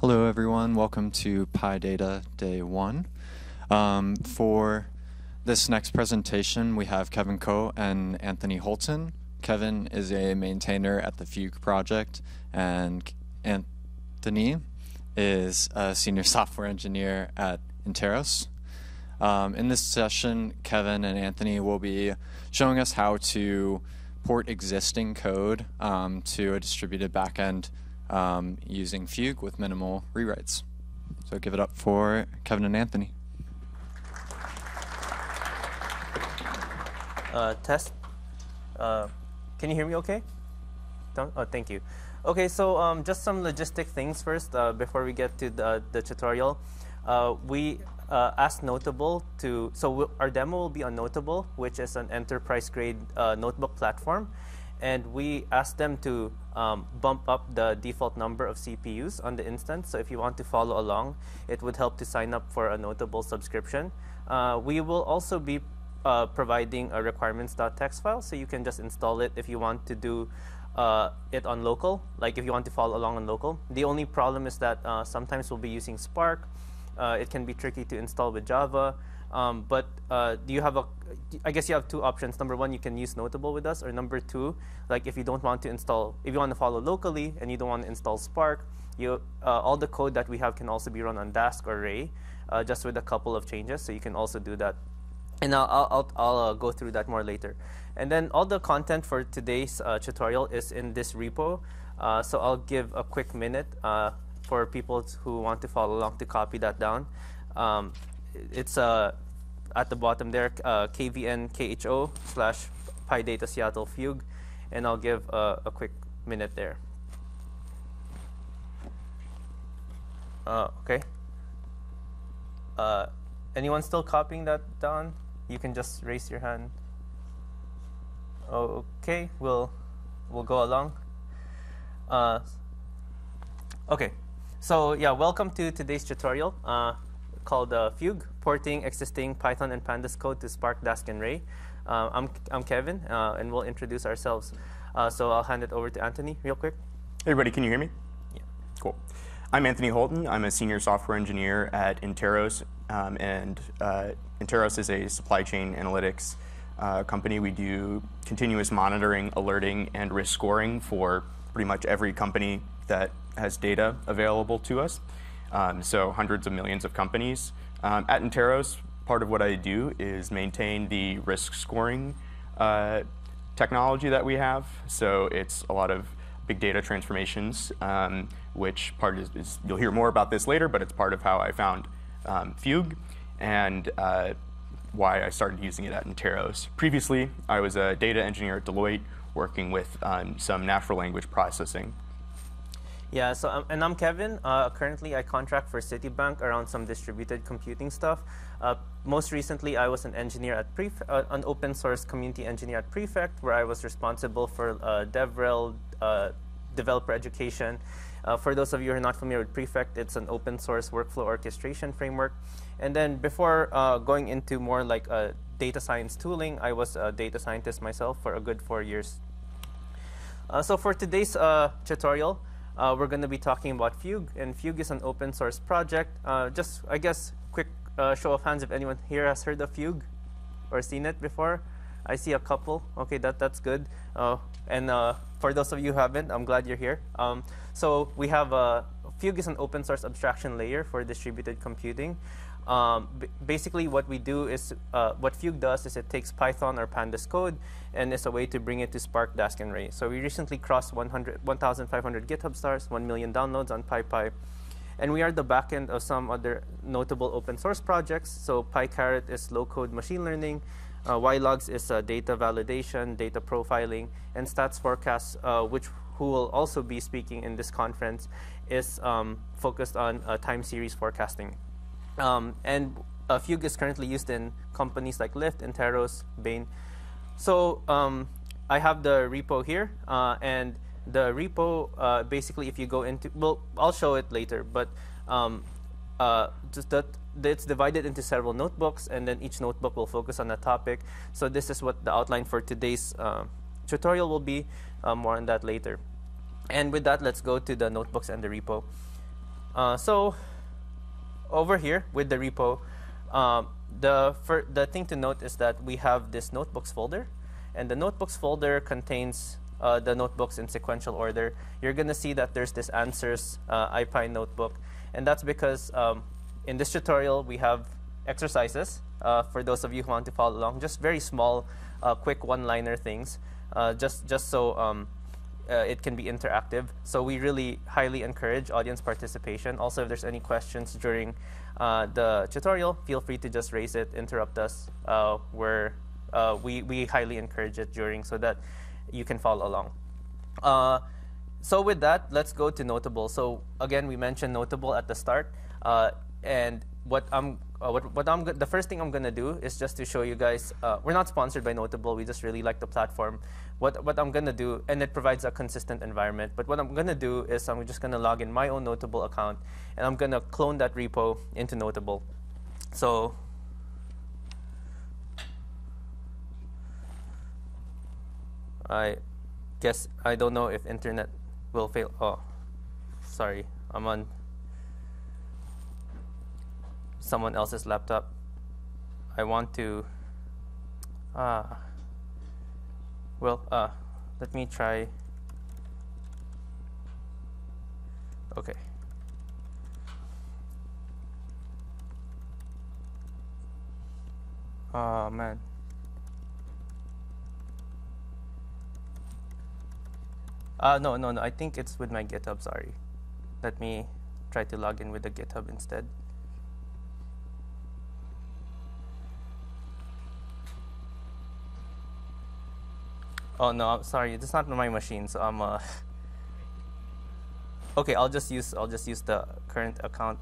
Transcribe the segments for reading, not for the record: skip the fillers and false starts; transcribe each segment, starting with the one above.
Hello everyone, welcome to PyData Day 1. For this next presentation, we have Kevin Koh and Anthony Holton. Kevin is a maintainer at the Fugue project, and Anthony is a senior software engineer at Interos. In this session, Kevin and Anthony will be showing us how to port existing code to a distributed backend using Fugue with minimal rewrites. So give it up for Kevin and Anthony. Test. Can you hear me okay? Oh, thank you. Okay, so just some logistic things first before we get to the tutorial. We asked Notable to, our demo will be on Notable, which is an enterprise-grade notebook platform. And we asked them to bump up the default number of CPUs on the instance. So if you want to follow along, it would help to sign up for a Notable subscription. We will also be providing a requirements.txt file, so you can just install it if you want to do it on local, like if you want to follow along on local. The only problem is that sometimes we'll be using Spark. It can be tricky to install with Java. But do you have I guess you have two options. Number one, you can use Notable with us, or number two, like if you don't want to install, if you want to follow locally and you don't want to install Spark, all the code that we have can also be run on Dask or Ray, just with a couple of changes. So you can also do that. And I'll go through that more later. And then all the content for today's tutorial is in this repo. So I'll give a quick minute for people who want to follow along to copy that down. It's at the bottom there, kvn-kho/PyData Seattle Fugue, and I'll give a quick minute there. Okay. Anyone still copying that down? You can just raise your hand. Okay, we'll go along. Okay, so yeah, welcome to today's tutorial called Fugue, porting existing Python and Pandas code to Spark, Dask, and Ray. I'm Kevin, and we'll introduce ourselves. So I'll hand it over to Anthony real quick. Hey everybody, can you hear me? Yeah. Cool. I'm Anthony Holton. I'm a senior software engineer at Interos, and Interos is a supply chain analytics company. We do continuous monitoring, alerting, and risk scoring for pretty much every company that has data available to us. So hundreds of millions of companies. At Interos, part of what I do is maintain the risk scoring technology that we have. So it's a lot of big data transformations, which part is you'll hear more about this later, but it's part of how I found Fugue and why I started using it at Interos. Previously, I was a data engineer at Deloitte working with some natural language processing. Yeah, so and I'm Kevin. Currently, I contract for Citibank around some distributed computing stuff. Most recently, I was an engineer at an open source community engineer at Prefect, where I was responsible for DevRel, developer education. For those of you who are not familiar with Prefect, it's an open source workflow orchestration framework. And then before going into more like data science tooling, I was a data scientist myself for a good 4 years. So for today's tutorial, we're going to be talking about Fugue, and Fugue is an open source project. Just, I guess, quick show of hands if anyone here has heard of Fugue or seen it before. I see a couple. Okay, that's good. And for those of you who haven't, I'm glad you're here. So we have Fugue is an open source abstraction layer for distributed computing. Basically, what we do is, what Fugue does is it takes Python or Pandas code and is a way to bring it to Spark, Dask, and Ray. So we recently crossed 1,500 GitHub stars, 1 million downloads on PyPy. And we are the backend of some other notable open source projects. So PyCaret is low-code machine learning. YLogs is data validation, data profiling, and Stats Forecast, who will also be speaking in this conference, is focused on time series forecasting. And Fugue is currently used in companies like Lyft, Interos, Bain. So I have the repo here, and the repo, basically, if you go into, well, I'll show it later, but just that it's divided into several notebooks, and then each notebook will focus on a topic. So this is what the outline for today's tutorial will be. More on that later. And with that, let's go to the notebooks and the repo. So over here with the repo, the thing to note is that we have this notebooks folder, and the notebooks folder contains the notebooks in sequential order. You're going to see that there's this answers IPy notebook, and that's because in this tutorial we have exercises for those of you who want to follow along, just very small, quick one-liner things, just so it can be interactive. So we really highly encourage audience participation. Also, if there's any questions during the tutorial, feel free to just raise it, interrupt us. We highly encourage it during so that you can follow along. So with that, let's go to Notable. So again, we mentioned Notable at the start, and the first thing I'm gonna do is just to show you guys. We're not sponsored by Notable. We just really like the platform. What I'm gonna do, and it provides a consistent environment. But what I'm gonna do is I'm just gonna log in my own Notable account, and I'm gonna clone that repo into Notable. So I guess I don't know if internet will fail. Oh, sorry, I'm on someone else's laptop. I want to let me try. Okay. Oh man. No. I think it's with my GitHub, sorry. Let me try to log in with the GitHub instead. Oh no, I'm sorry. It's not my machine, so I'm okay, I'll just use the current account.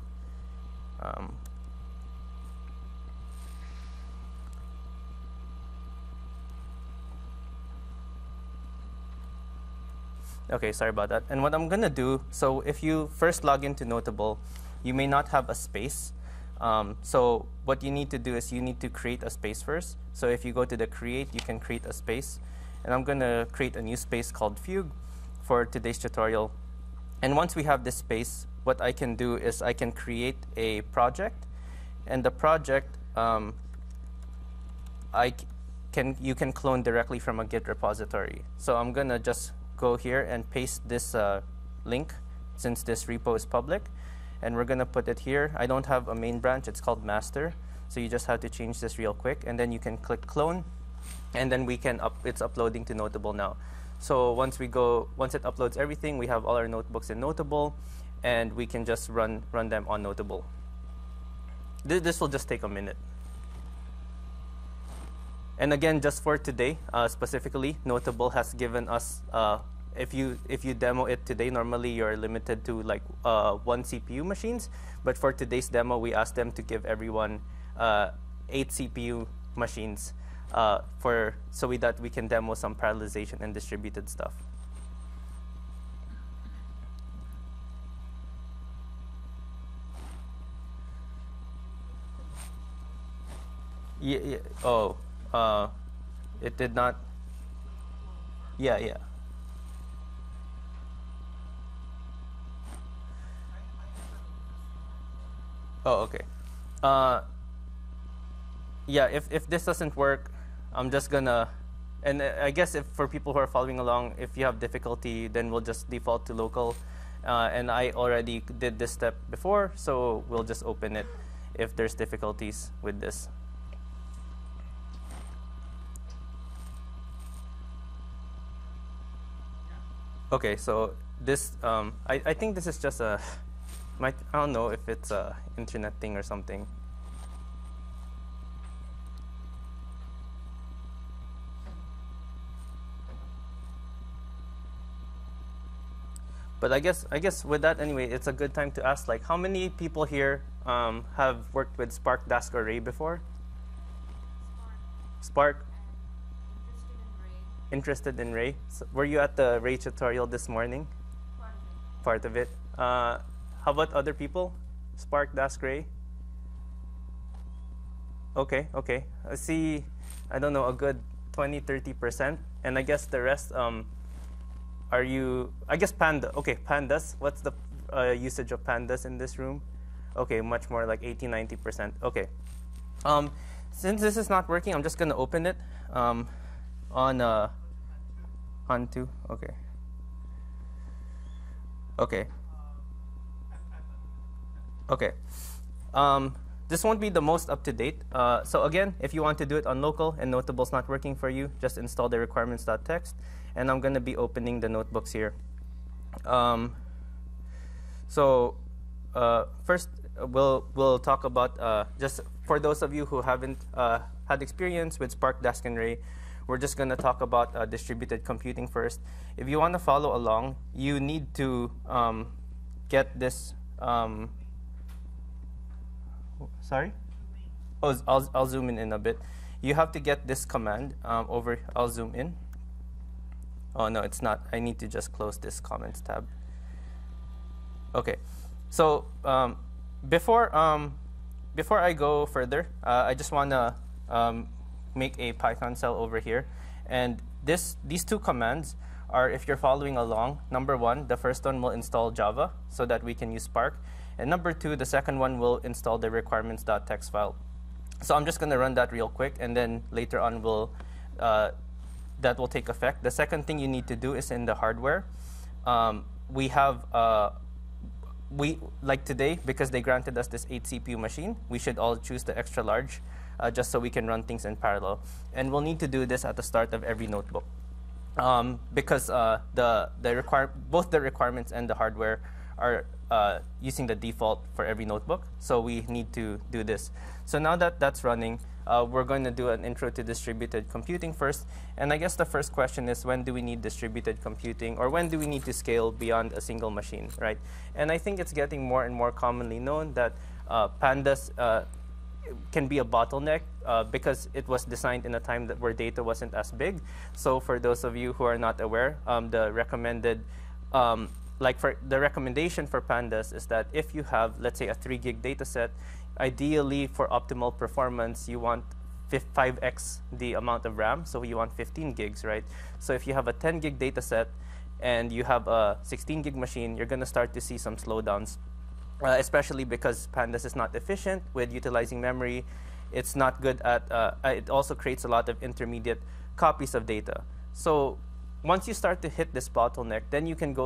Okay, sorry about that. And what I'm gonna do, so if you first log into Notable, you may not have a space. So what you need to do is you need to create a space first. So if you go to the create, you can create a space. And I'm gonna create a new space called Fugue for today's tutorial. And once we have this space, what I can do is I can create a project. And the project, you can clone directly from a Git repository. So I'm gonna just go here and paste this link, since this repo is public, and we're gonna put it here. I don't have a main branch, it's called master, so you just have to change this real quick, and then you can click clone, and then it's uploading to Notable now. So once it uploads everything, we have all our notebooks in Notable, and we can just run them on Notable. This will just take a minute. And again, just for today, specifically, Notable has given us, if you demo it today, normally you're limited to like 1 CPU machines. But for today's demo, we asked them to give everyone 8 CPU machines so that we can demo some parallelization and distributed stuff. Yeah. Oh. It did not. Yeah. Oh, okay. Yeah, if this doesn't work, I'm just gonna, and I guess if for people who are following along, if you have difficulty, then we'll just default to local. And I already did this step before, so we'll just open it if there's difficulties with this. Okay, so this, I think this is just I don't know if it's a internet thing or something. But I guess with that anyway, it's a good time to ask, like, how many people here have worked with Spark Dask Array before? Spark. Interested in Ray? So were you at the Ray tutorial this morning? Part of it. How about other people? Spark, Dask, Ray? Okay. I see, I don't know, a good 20-30%. And I guess the rest, are you, I guess Panda. Okay, Pandas. usage of pandas in this room? Okay, much more, like 80, 90%. Okay. Since this is not working, I'm just going to open it onto. Okay. Okay. Okay. This won't be the most up-to-date. So again, if you want to do it on local and Notable's not working for you, just install the requirements.txt. And I'm going to be opening the notebooks here. First, we'll talk about, just for those of you who haven't had experience with Spark, Dask, and Ray, we're just going to talk about distributed computing first. If you want to follow along, you need to get this. Sorry? Oh, I'll zoom in a bit. You have to get this command over. I'll zoom in. Oh, no, it's not. I need to just close this comments tab. OK. So before I go further, I just want to make a Python cell over here. And these two commands are, if you're following along, number one, the first one will install Java so that we can use Spark. And number two, the second one will install the requirements.txt file. So I'm just going to run that real quick, and then later on that will take effect. The second thing you need to do is in the hardware. We have, like today, because they granted us this 8 CPU machine, we should all choose the extra large just so we can run things in parallel. And we'll need to do this at the start of every notebook. Because both the requirements and the hardware are using the default for every notebook. So we need to do this. So now that that's running, we're going to do an intro to distributed computing first. And I guess the first question is, when do we need distributed computing? Or when do we need to scale beyond a single machine, right? And I think it's getting more and more commonly known that pandas can be a bottleneck because it was designed in a time where data wasn't as big. So for those of you who are not aware, the recommendation for pandas is that if you have, let's say, a 3 gig data set, ideally for optimal performance, you want 5x the amount of RAM, so you want 15 gigs, right? So if you have a 10 gig data set and you have a 16 gig machine, you're going to start to see some slowdowns, especially because pandas is not efficient with utilizing memory. It's not good at, it also creates a lot of intermediate copies of data. So once you start to hit this bottleneck, then you can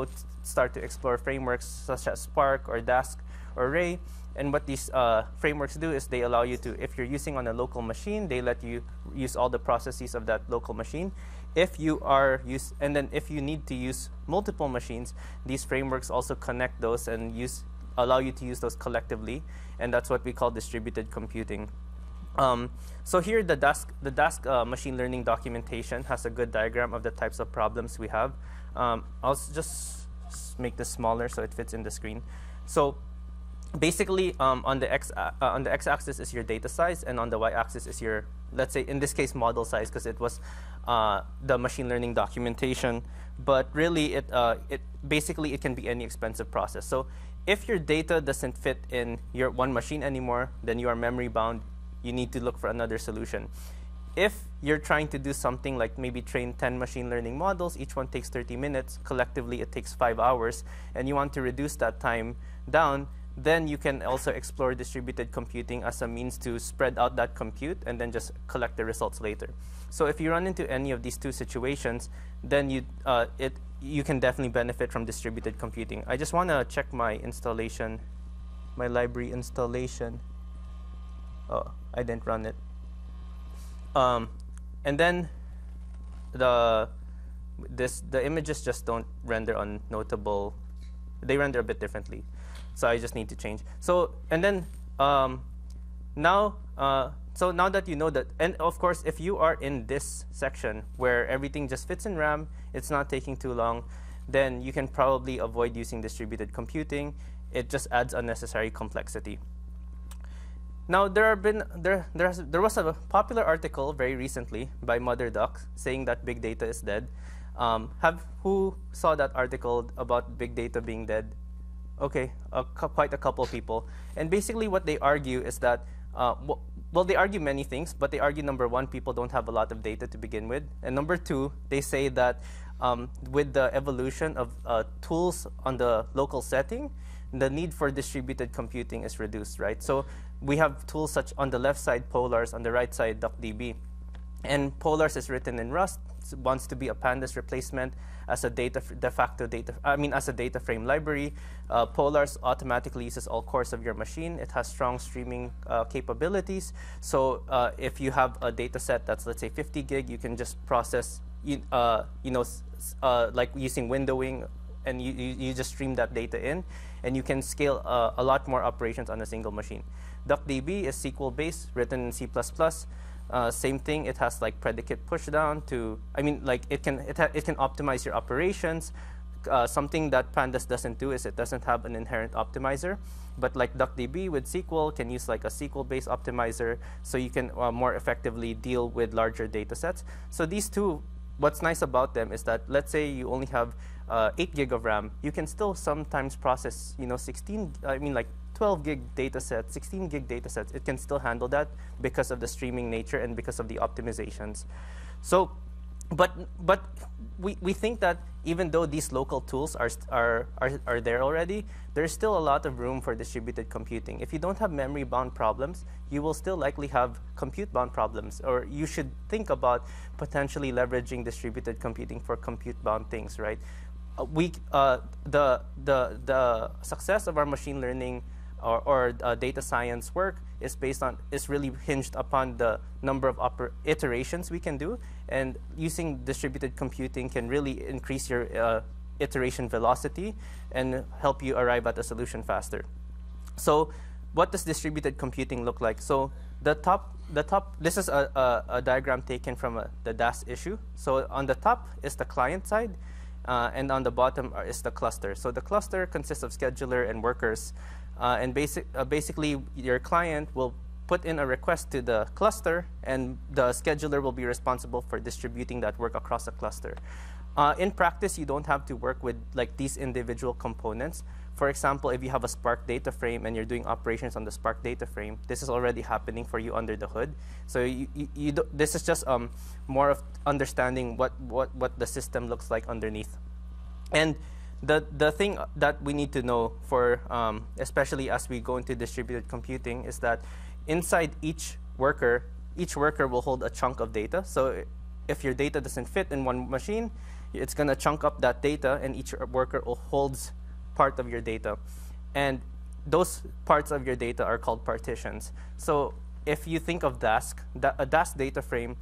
start to explore frameworks such as Spark or Dask or Ray. And what these frameworks do is they allow you to, if you're using on a local machine, they let you use all the processes of that local machine. If you if you need to use multiple machines, these frameworks also connect those and allow you to use those collectively. And that's what we call distributed computing. So here, the Dask machine learning documentation has a good diagram of the types of problems we have. I'll just make this smaller so it fits in the screen. So basically, on the x-axis is your data size, and on the y-axis is your, let's say, in this case, model size, because it was the machine learning documentation. But really, basically, it can be any expensive process. So if your data doesn't fit in your one machine anymore, then you are memory bound. You need to look for another solution. If you're trying to do something like maybe train 10 machine learning models, each one takes 30 minutes, collectively it takes 5 hours, and you want to reduce that time down, then you can also explore distributed computing as a means to spread out that compute and then just collect the results later. So if you run into any of these two situations, then you can definitely benefit from distributed computing. I just want to check my installation, my library installation. Oh, I didn't run it. And then the images just don't render on Notable. They render a bit differently. So I just need to change. So and then now that you know that, and of course, if you are in this section where everything just fits in RAM, it's not taking too long, then you can probably avoid using distributed computing. It just adds unnecessary complexity. Now there was a popular article very recently by Mother Duck saying that big data is dead. Who saw that article about big data being dead? Okay, quite a couple of people. And basically what they argue is that, well, they argue many things, but they argue, number one, people don't have a lot of data to begin with. And number two, they say that with the evolution of tools on the local setting, the need for distributed computing is reduced, right? So we have tools such on the left side, Polars, on the right side, DuckDB. And Polars is written in Rust, wants to be a pandas replacement as a as a data frame library. Polars automatically uses all cores of your machine. It has strong streaming capabilities. So if you have a data set that's, let's say, 50 gig, you can just process, like using windowing, and you just stream that data in, and you can scale a lot more operations on a single machine. DuckDB is SQL-based, written in C++. Same thing. It has like predicate pushdown to. It can optimize your operations. Something that Pandas doesn't do is it doesn't have an inherent optimizer. But like DuckDB with SQL can use like a SQL-based optimizer, so you can more effectively deal with larger data sets. So these two, what's nice about them is that, let's say you only have 8 gig of RAM, you can still sometimes process 12 gig data sets, 16 gig data sets. It can still handle that because of the streaming nature and because of the optimizations. So, but we think that even though these local tools are there already, there's still a lot of room for distributed computing. If you don't have memory-bound problems, you will still likely have compute-bound problems, or you should think about potentially leveraging distributed computing for compute-bound things, right? The success of our machine learning or data science work is really hinged upon the number of iterations we can do, and using distributed computing can really increase your iteration velocity and help you arrive at a solution faster. So what does distributed computing look like? So the top, this is a diagram taken from the DAS issue. So on the top is the client side, and on the bottom is the cluster. So the cluster consists of scheduler and workers. And basically, your client will put in a request to the cluster, and the scheduler will be responsible for distributing that work across the cluster. In practice, you don't have to work with like these individual components. For example, if you have a Spark data frame and you're doing operations on the Spark data frame, this is already happening for you under the hood. So this is just more of understanding what the system looks like underneath. And the thing that we need to know for, especially as we go into distributed computing, is that inside each worker will hold a chunk of data. So if your data doesn't fit in one machine, it's going to chunk up that data, and each worker holds part of your data. And those parts of your data are called partitions. So if you think of Dask, a Dask data frame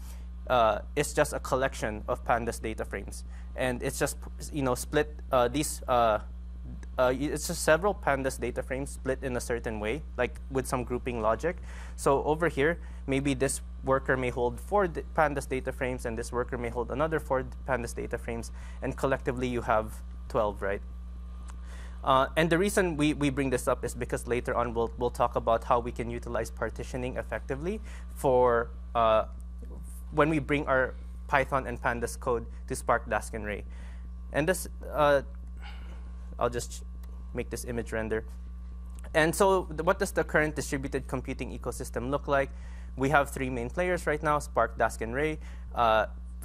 is just a collection of Pandas data frames. And it's just split it's just several Pandas data frames split in a certain way, like with some grouping logic. So over here, maybe this worker may hold 4 Pandas data frames, and this worker may hold another 4 Pandas data frames, and collectively you have 12, right? And the reason we bring this up is because later on we'll talk about how we can utilize partitioning effectively for when we bring our Python and Pandas code to Spark, Dask, and Ray. And this, I'll just make this image render. And so what does the current distributed computing ecosystem look like? We have 3 main players right now, Spark, Dask, and Ray.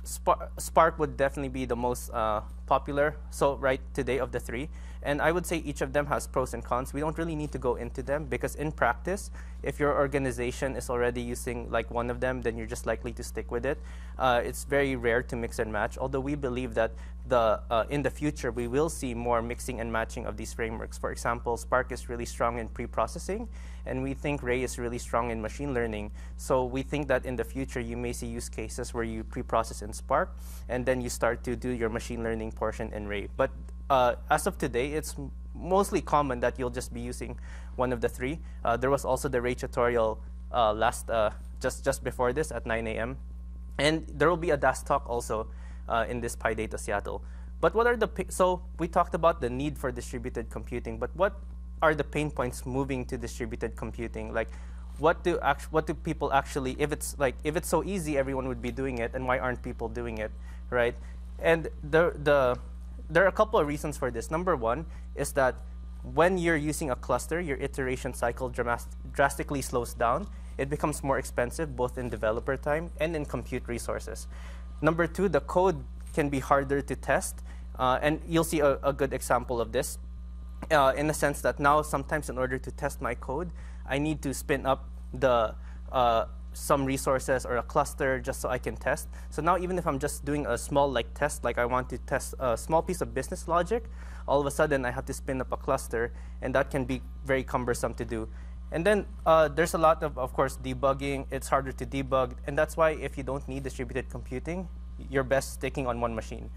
Spark would definitely be the most popular, so right today, of the 3. And I would say each of them has pros and cons. We don't really need to go into them, because in practice, if your organization is already using like one of them, then you're just likely to stick with it. It's very rare to mix and match, although we believe that in the future, we will see more mixing and matching of these frameworks. For example, Spark is really strong in pre-processing, and we think Ray is really strong in machine learning. So we think that in the future, you may see use cases where you pre-process in Spark, and then you start to do your machine learning portion in Ray. But as of today, it's mostly common that you'll just be using one of the 3. There was also the Ray tutorial just before this at 9 a.m. And there will be a Dask talk also in this PyData Seattle. But what are so we talked about the need for distributed computing, but what are the pain points moving to distributed computing? Like, what do people actually, if it's so easy, everyone would be doing it, and why aren't people doing it, right? And there are a couple of reasons for this. Number one is that when you're using a cluster, your iteration cycle drastically slows down. It becomes more expensive, both in developer time and in compute resources. Number two, the code can be harder to test. And you'll see a good example of this in the sense that now sometimes in order to test my code, I need to spin up some resources or a cluster just so I can test. So now even if I'm just doing a small test, like I want to test a small piece of business logic, all of a sudden I have to spin up a cluster, and that can be very cumbersome to do. And then there's a lot of course, debugging. It's harder to debug, and that's why if you don't need distributed computing, you're best sticking on one machine.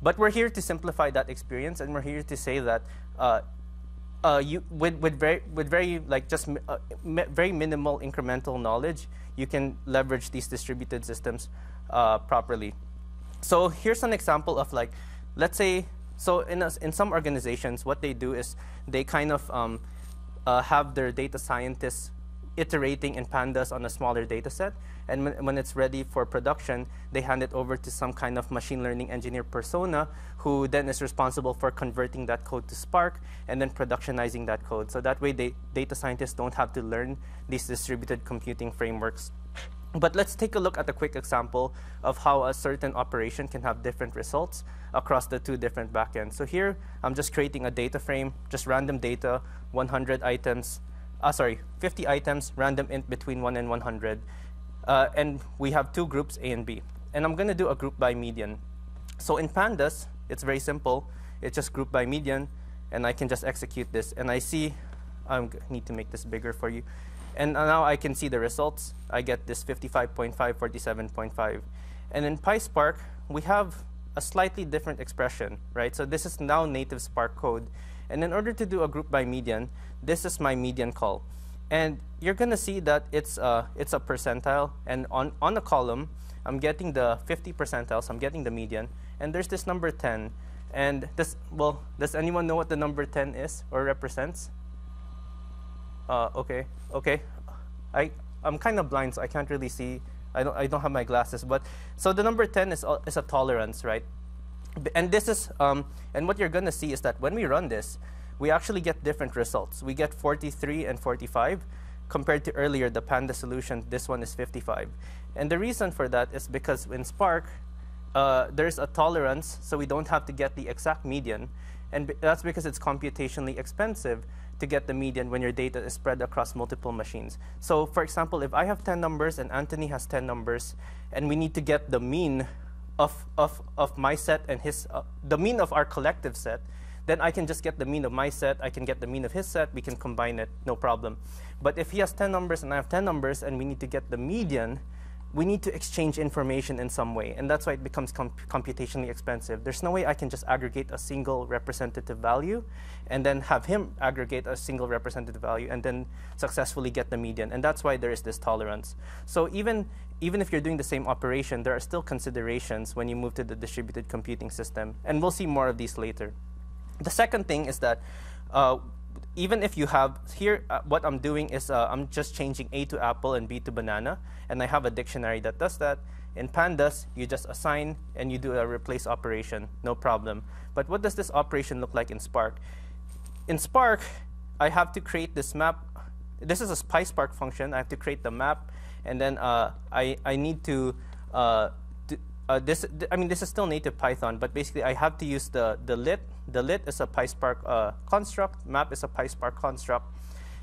But we're here to simplify that experience, and we're here to say that with very minimal incremental knowledge, you can leverage these distributed systems properly. So here's an example of let's say, so in some organizations, what they do is they kind of have their data scientists iterating in pandas on a smaller data set. And when it's ready for production, they hand it over to some kind of machine learning engineer persona who then is responsible for converting that code to Spark and then productionizing that code. So that way, data scientists don't have to learn these distributed computing frameworks. But let's take a look at a quick example of how a certain operation can have different results across the two different backends. So here, I'm just creating a data frame, just random data, 100 items, 50 items, random int between 1 and 100. And we have two groups, A and B. And I'm going to do a group by median. So in pandas, it's very simple. It's just group by median, and I can just execute this. And I see, I need to make this bigger for you. And now I can see the results. I get this 55.5, 47.5. And in PySpark, we have a slightly different expression, right? So this is now native Spark code. And in order to do a group by median, this is my median call. And you're going to see that it's a percentile. And on a column, I'm getting the 50 percentile, so I'm getting the median. And there's this number 10. And does anyone know what the number 10 is or represents? Okay. I'm kind of blind, so I can't really see. I don't have my glasses. But so the number 10 is a tolerance, right? And this is and what you're going to see is that when we run this, we actually get different results. We get 43 and 45 compared to earlier, the Panda solution. This one is 55. And the reason for that is because in Spark, there's a tolerance, so we don't have to get the exact median. And that's because it's computationally expensive to get the median when your data is spread across multiple machines. So for example, if I have 10 numbers and Anthony has 10 numbers, and we need to get the mean of my set and the mean of our collective set, then I can just get the mean of my set, I can get the mean of his set, we can combine it, no problem. But if he has 10 numbers and I have 10 numbers and we need to get the median, we need to exchange information in some way. And that's why it becomes computationally expensive. There's no way I can just aggregate a single representative value and then have him aggregate a single representative value and then successfully get the median. And that's why there is this tolerance. So even if you're doing the same operation, there are still considerations when you move to the distributed computing system. And we'll see more of these later. The second thing is that even if you have here, what I'm doing is I'm just changing A to apple and B to banana, and I have a dictionary that does that. In pandas, you just assign and you do a replace operation, no problem. But what does this operation look like in Spark? In Spark, I have to create this map. This is a PySpark function. I have to create the map, and then I need to this is still native Python, but basically I have to use the lit. The lit is a PySpark construct. Map is a PySpark construct.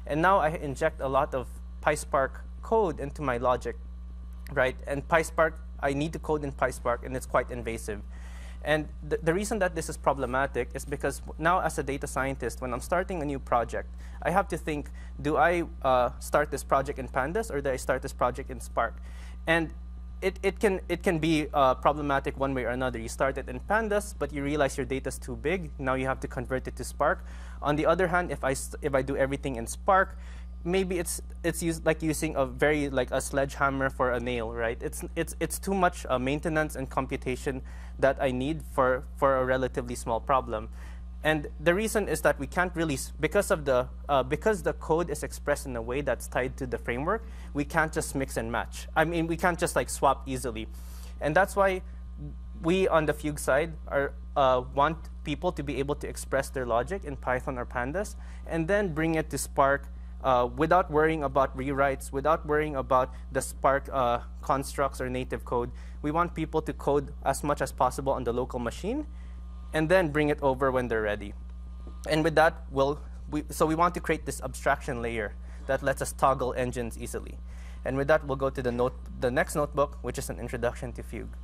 And now I inject a lot of PySpark code into my logic, right? And PySpark, I need to code in PySpark, and it's quite invasive. And the reason that this is problematic is because now as a data scientist, when I'm starting a new project, I have to think, do I start this project in Pandas or do I start this project in Spark? And it can be problematic one way or another. You start it in Pandas, but you realize your data is too big. Now you have to convert it to Spark. On the other hand, if I do everything in Spark, maybe it's like using a sledgehammer for a nail, right? It's too much maintenance and computation that I need for a relatively small problem. And the reason is that we can't really, because the code is expressed in a way that's tied to the framework, we can't just mix and match. I mean, we can't just swap easily. And that's why we on the Fugue side want people to be able to express their logic in Python or Pandas and then bring it to Spark without worrying about rewrites, without worrying about the Spark constructs or native code. We want people to code as much as possible on the local machine and then bring it over when they're ready. And with that, so we want to create this abstraction layer that lets us toggle engines easily. And with that, we'll go to the next notebook, which is an introduction to Fugue.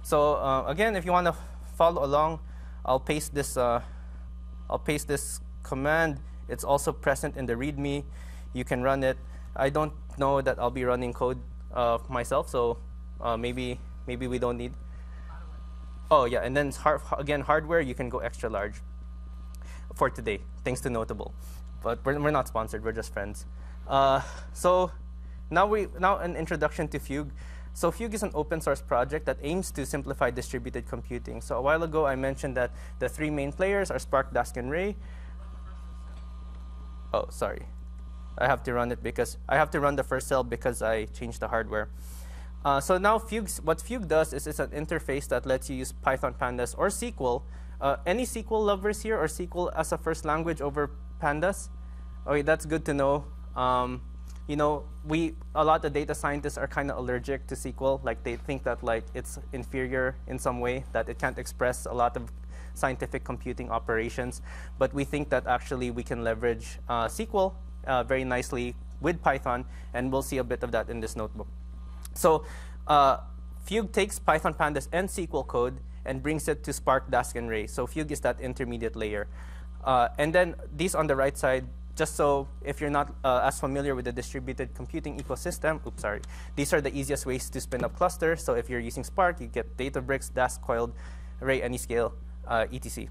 So again, if you want to follow along, I'll paste this command. It's also present in the README. You can run it. I don't know that I'll be running code myself, so maybe we don't need. Oh yeah, and then again, hardware, you can go extra large for today, thanks to Notable. But we're not sponsored, we're just friends. So now an introduction to Fugue. So Fugue is an open source project that aims to simplify distributed computing. So a while ago, I mentioned that the three main players are Spark, Dask, and Ray. Oh, sorry. I have to run it because I have to run the first cell because I changed the hardware. So now what Fugue does is it's an interface that lets you use Python, Pandas, or SQL. Any SQL lovers here, or SQL as a first language over Pandas? Okay, that's good to know. You know, a lot of data scientists are kind of allergic to SQL. Like they think that like it's inferior in some way, that it can't express a lot of scientific computing operations. But we think that actually we can leverage SQL very nicely with Python, and we'll see a bit of that in this notebook. So Fugue takes Python, Pandas, and SQL code and brings it to Spark, Dask, and Ray. So Fugue is that intermediate layer. And then these on the right side, just so if you're not as familiar with the distributed computing ecosystem, these are the easiest ways to spin up clusters. So if you're using Spark, you get Databricks, Dask, Coiled, Ray, Anyscale, etc.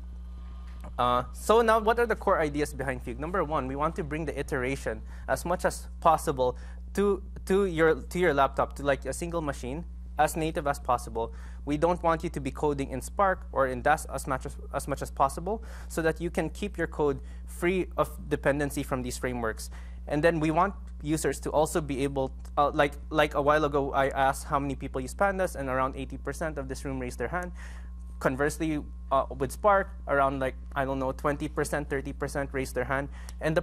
So now, what are the core ideas behind Fugue? Number one, we want to bring the iteration as much as possible to your laptop, to like a single machine, as native as possible. We don't want you to be coding in Spark or in Dask as much as possible, so that you can keep your code free of dependency from these frameworks. And then we want users to also be able, like a while ago, I asked how many people use Pandas, and around 80% of this room raised their hand. Conversely, with Spark, around 20%, 30% raised their hand. And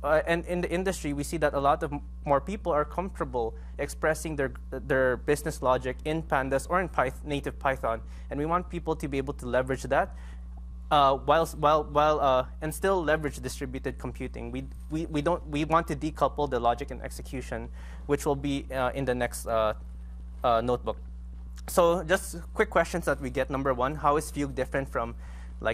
and in the industry, we see that a lot of more people are comfortable expressing their business logic in Pandas or in native Python. And we want people to be able to leverage that and still leverage distributed computing. We want to decouple the logic and execution, which will be in the next notebook. So just quick questions that we get. Number one, how is Fugue different from,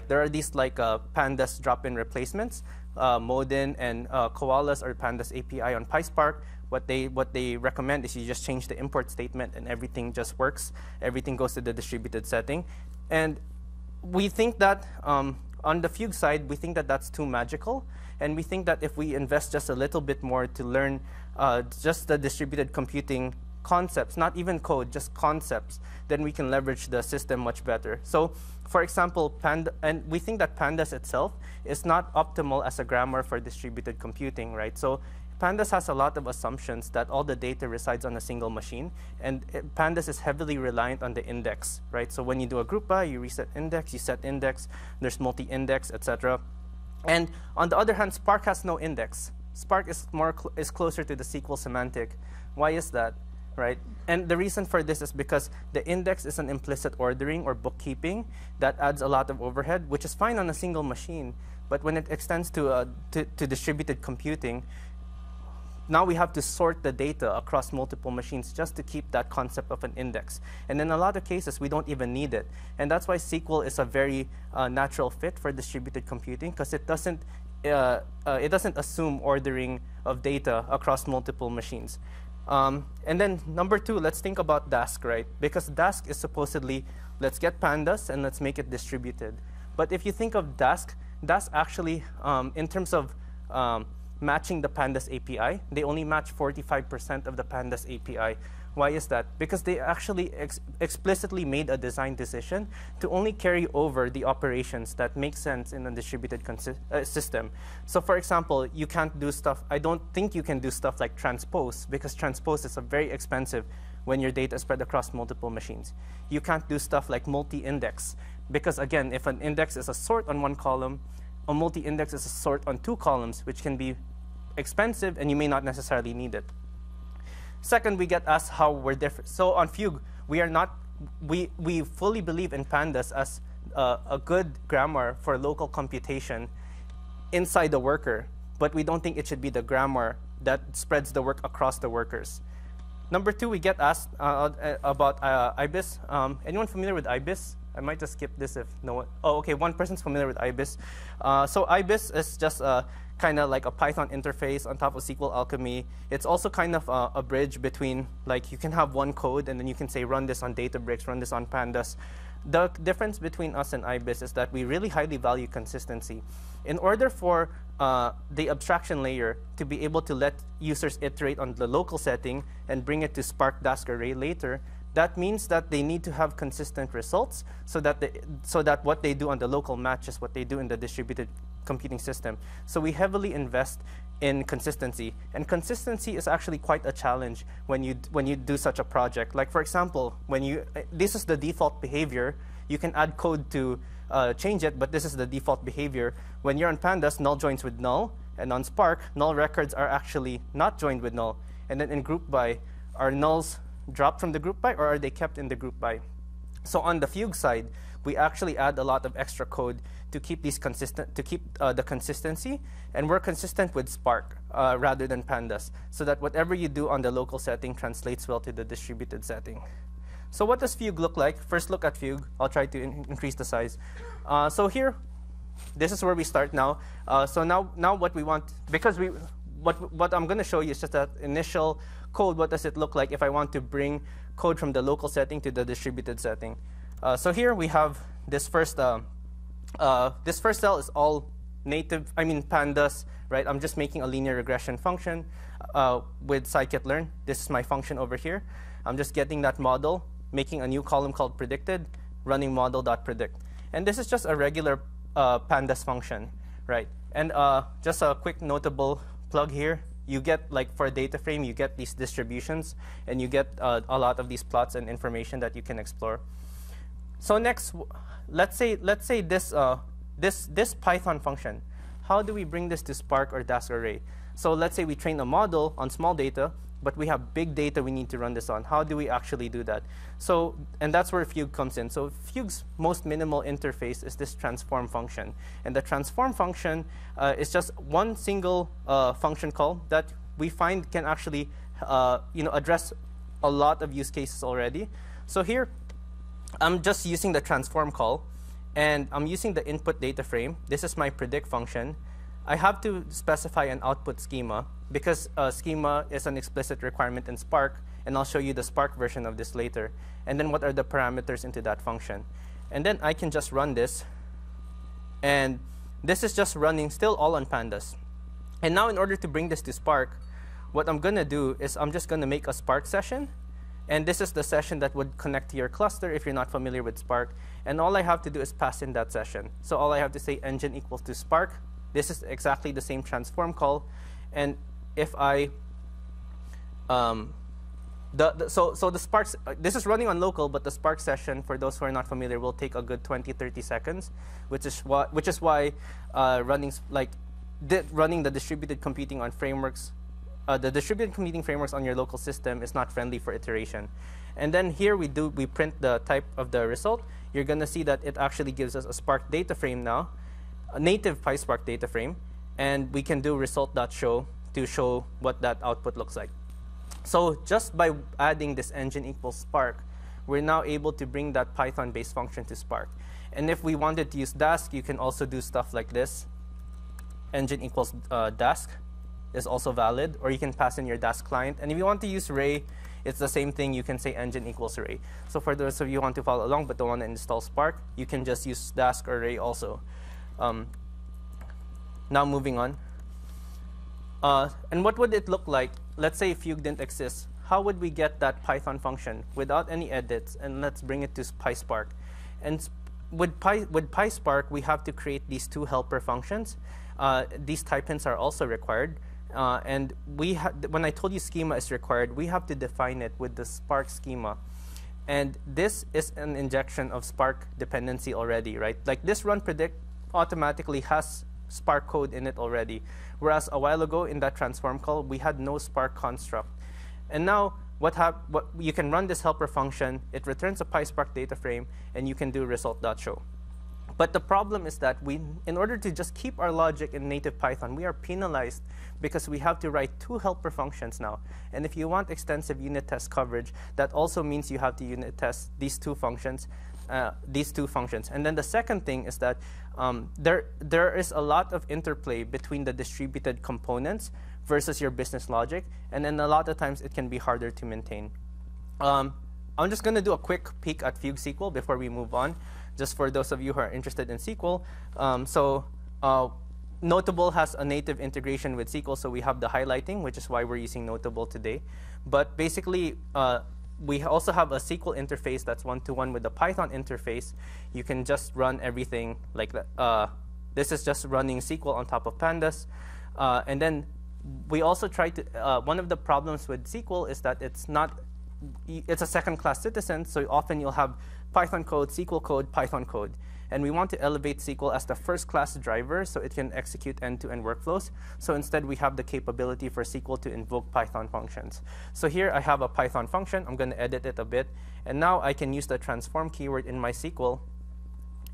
there are these Pandas drop-in replacements, Modin and Koalas or Pandas API on PySpark. What they recommend is you just change the import statement and everything just works. Everything goes to the distributed setting. And we think that on the Fugue side, we think that that's too magical. And we think that if we invest just a little bit more to learn just the distributed computing concepts, not even code, just concepts, then we can leverage the system much better. So, for example, and we think that Pandas itself is not optimal as a grammar for distributed computing, right? So Pandas has a lot of assumptions that all the data resides on a single machine, and Pandas is heavily reliant on the index, right? So when you do a group by, you reset index, you set index, there's multi-index, etc. And on the other hand, Spark has no index. Spark is closer to the SQL semantic. Why is that? Right? And the reason for this is because the index is an implicit ordering or bookkeeping that adds a lot of overhead, which is fine on a single machine. But when it extends to distributed computing, now we have to sort the data across multiple machines just to keep that concept of an index. And in a lot of cases, we don't even need it. And that's why SQL is a very natural fit for distributed computing, because it doesn't assume ordering of data across multiple machines. And then number two, let's think about Dask, right? Because Dask is supposedly, let's get Pandas and let's make it distributed. But if you think of Dask actually, in terms of matching the Pandas API, they only match 45% of the Pandas API. Why is that? Because they actually explicitly made a design decision to only carry over the operations that make sense in a distributed system. So for example, you can't do stuff, I don't think you can do stuff like transpose, because transpose is very expensive when your data is spread across multiple machines. You can't do stuff like multi-index, because again, if an index is a sort on one column, a multi-index is a sort on two columns, which can be expensive, and you may not necessarily need it. Second, we get asked how we're different. So on Fugue, we fully believe in pandas as a good grammar for local computation inside the worker, but we don't think it should be the grammar that spreads the work across the workers. Number two, we get asked about IBIS. Anyone familiar with IBIS? I might just skip this if no one. Oh, okay, one person's familiar with IBIS. So IBIS is just kind of like a Python interface on top of SQL Alchemy. It's also kind of a bridge between, like, you can have one code and then you can say run this on Databricks, run this on Pandas. The difference between us and IBIS is that we really highly value consistency. In order for the abstraction layer to be able to let users iterate on the local setting and bring it to Spark Dask Array later, that means that they need to have consistent results so that what they do on the local matches what they do in the distributed computing system. So we heavily invest in consistency. And consistency is actually quite a challenge when you do such a project. Like, for example, this is the default behavior. You can add code to change it, but this is the default behavior. When you're on Pandas, null joins with null. And on Spark, null records are actually not joined with null. And then in group by, are nulls dropped from the group by, or are they kept in the group by? So on the Fugue side, we actually add a lot of extra code to keep these consistent, to keep the consistency, and we're consistent with Spark rather than Pandas, so that whatever you do on the local setting translates well to the distributed setting. So what does Fugue look like? First look at Fugue. I'll try to increase the size. So here, this is where we start now. So now what we want, because what I'm going to show you is just that initial code. What does it look like if I want to bring code from the local setting to the distributed setting? So here we have this first cell is all native, Pandas, right? I'm just making a linear regression function with scikit-learn. This is my function over here. I'm just getting that model, making a new column called predicted, running model.predict. And this is just a regular Pandas function, right? And just a quick notable plug here. You get, like, for a data frame, you get these distributions, and you get a lot of these plots and information that you can explore. So next, let's say this Python function. How do we bring this to Spark or Dask Array? So let's say we train a model on small data, but we have big data we need to run this on. How do we actually do that? So, and that's where Fugue comes in. So Fugue's most minimal interface is this transform function. And the transform function is just one single function call that we find can actually address a lot of use cases already. So here, I'm just using the transform call, and I'm using the input data frame. This is my predict function. I have to specify an output schema because schema is an explicit requirement in Spark, and I'll show you the Spark version of this later. And then what are the parameters into that function? And then I can just run this, and this is just running still all on Pandas. And now in order to bring this to Spark, what I'm going to do is I'm just going to make a Spark session. And this is the session that would connect to your cluster if you're not familiar with Spark. And all I have to do is pass in that session. So all I have to say engine equals to Spark. This is exactly the same transform call. And if I, so the Spark, this is running on local, but the Spark session, for those who are not familiar, will take a good 20, 30 seconds, which is why running the distributed computing on frameworks, the distributed computing frameworks on your local system is not friendly for iteration. And then here we print the type of the result. You're going to see that it actually gives us a Spark data frame now, a native PySpark data frame, and we can do result.show to show what that output looks like. So just by adding this engine equals Spark, we're now able to bring that Python-based function to Spark. And if we wanted to use Dask, you can also do stuff like this. Engine equals Dask is also valid, or you can pass in your Dask client. And if you want to use Ray, it's the same thing. You can say engine equals Ray. So for those of you who want to follow along but don't want to install Spark, you can just use Dask or Ray also. Now moving on. And what would it look like? Let's say Fugue didn't exist. How would we get that Python function without any edits? And let's bring it to PySpark. And with PySpark, we have to create these two helper functions. These type hints are also required. And when I told you schema is required, we have to define it with the Spark schema. And this is an injection of Spark dependency already, right? Like this run predict automatically has Spark code in it already. Whereas a while ago in that transform call, we had no Spark construct. And now what you can run this helper function, it returns a PySpark data frame, and you can do result.show. But the problem is that in order to just keep our logic in native Python, we are penalized because we have to write 2 helper functions now. And if you want extensive unit test coverage, that also means you have to unit test these two functions. And then the second thing is that there is a lot of interplay between the distributed components versus your business logic. And then a lot of times it can be harder to maintain. I'm just going to do a quick peek at Fugue SQL before we move on, just for those of you who are interested in SQL. Notable has a native integration with SQL, so we have the highlighting, which is why we're using Notable today. But basically, we also have a SQL interface that's one-to-one with the Python interface. You can just run everything like that. This is just running SQL on top of Pandas. And then we also try to, one of the problems with SQL is that it's a second-class citizen, so often you'll have Python code, SQL code, Python code. And we want to elevate SQL as the first-class driver so it can execute end-to-end workflows. So instead, we have the capability for SQL to invoke Python functions. So here, I have a Python function. I'm going to edit it a bit. And now I can use the transform keyword in my SQL.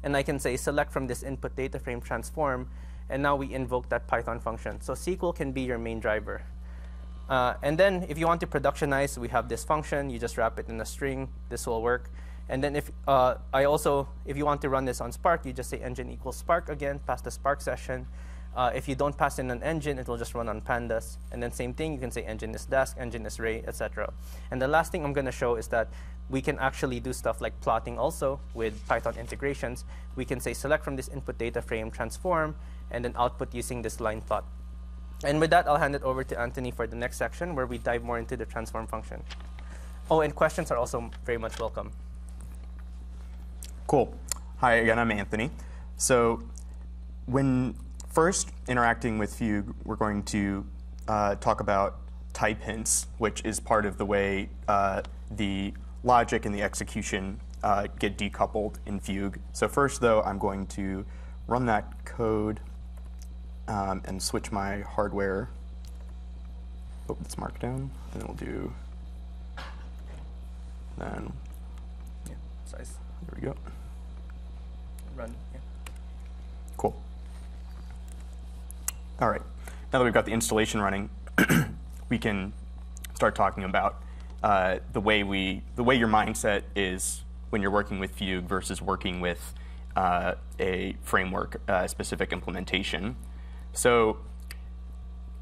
And I can say, select from this input data frame transform. And now we invoke that Python function. So SQL can be your main driver. And then if you want to productionize, we have this function. You just wrap it in a string. This will work. And then if you want to run this on Spark, you just say engine equals Spark again, pass the Spark session. If you don't pass in an engine, it will just run on Pandas. And then same thing, you can say engine is Dask, engine is Ray, etc. And the last thing I'm going to show is that we can actually do stuff like plotting also with Python integrations. We can say select from this input data frame, transform, and then output using this line plot. And with that, I'll hand it over to Anthony for the next section where we dive more into the transform function. Oh, and questions are also very much welcome. Cool. Hi, again, I'm Anthony. So when first interacting with Fugue, we're going to talk about type hints, which is part of the way the logic and the execution get decoupled in Fugue. So first, though, I'm going to run that code and switch my hardware. Oh, it's Markdown. And then we'll do, then, yeah, size. There we go. Run, yeah. Cool. All right. Now that we've got the installation running, we can start talking about the way your mindset is when you're working with Fugue versus working with a framework specific implementation. So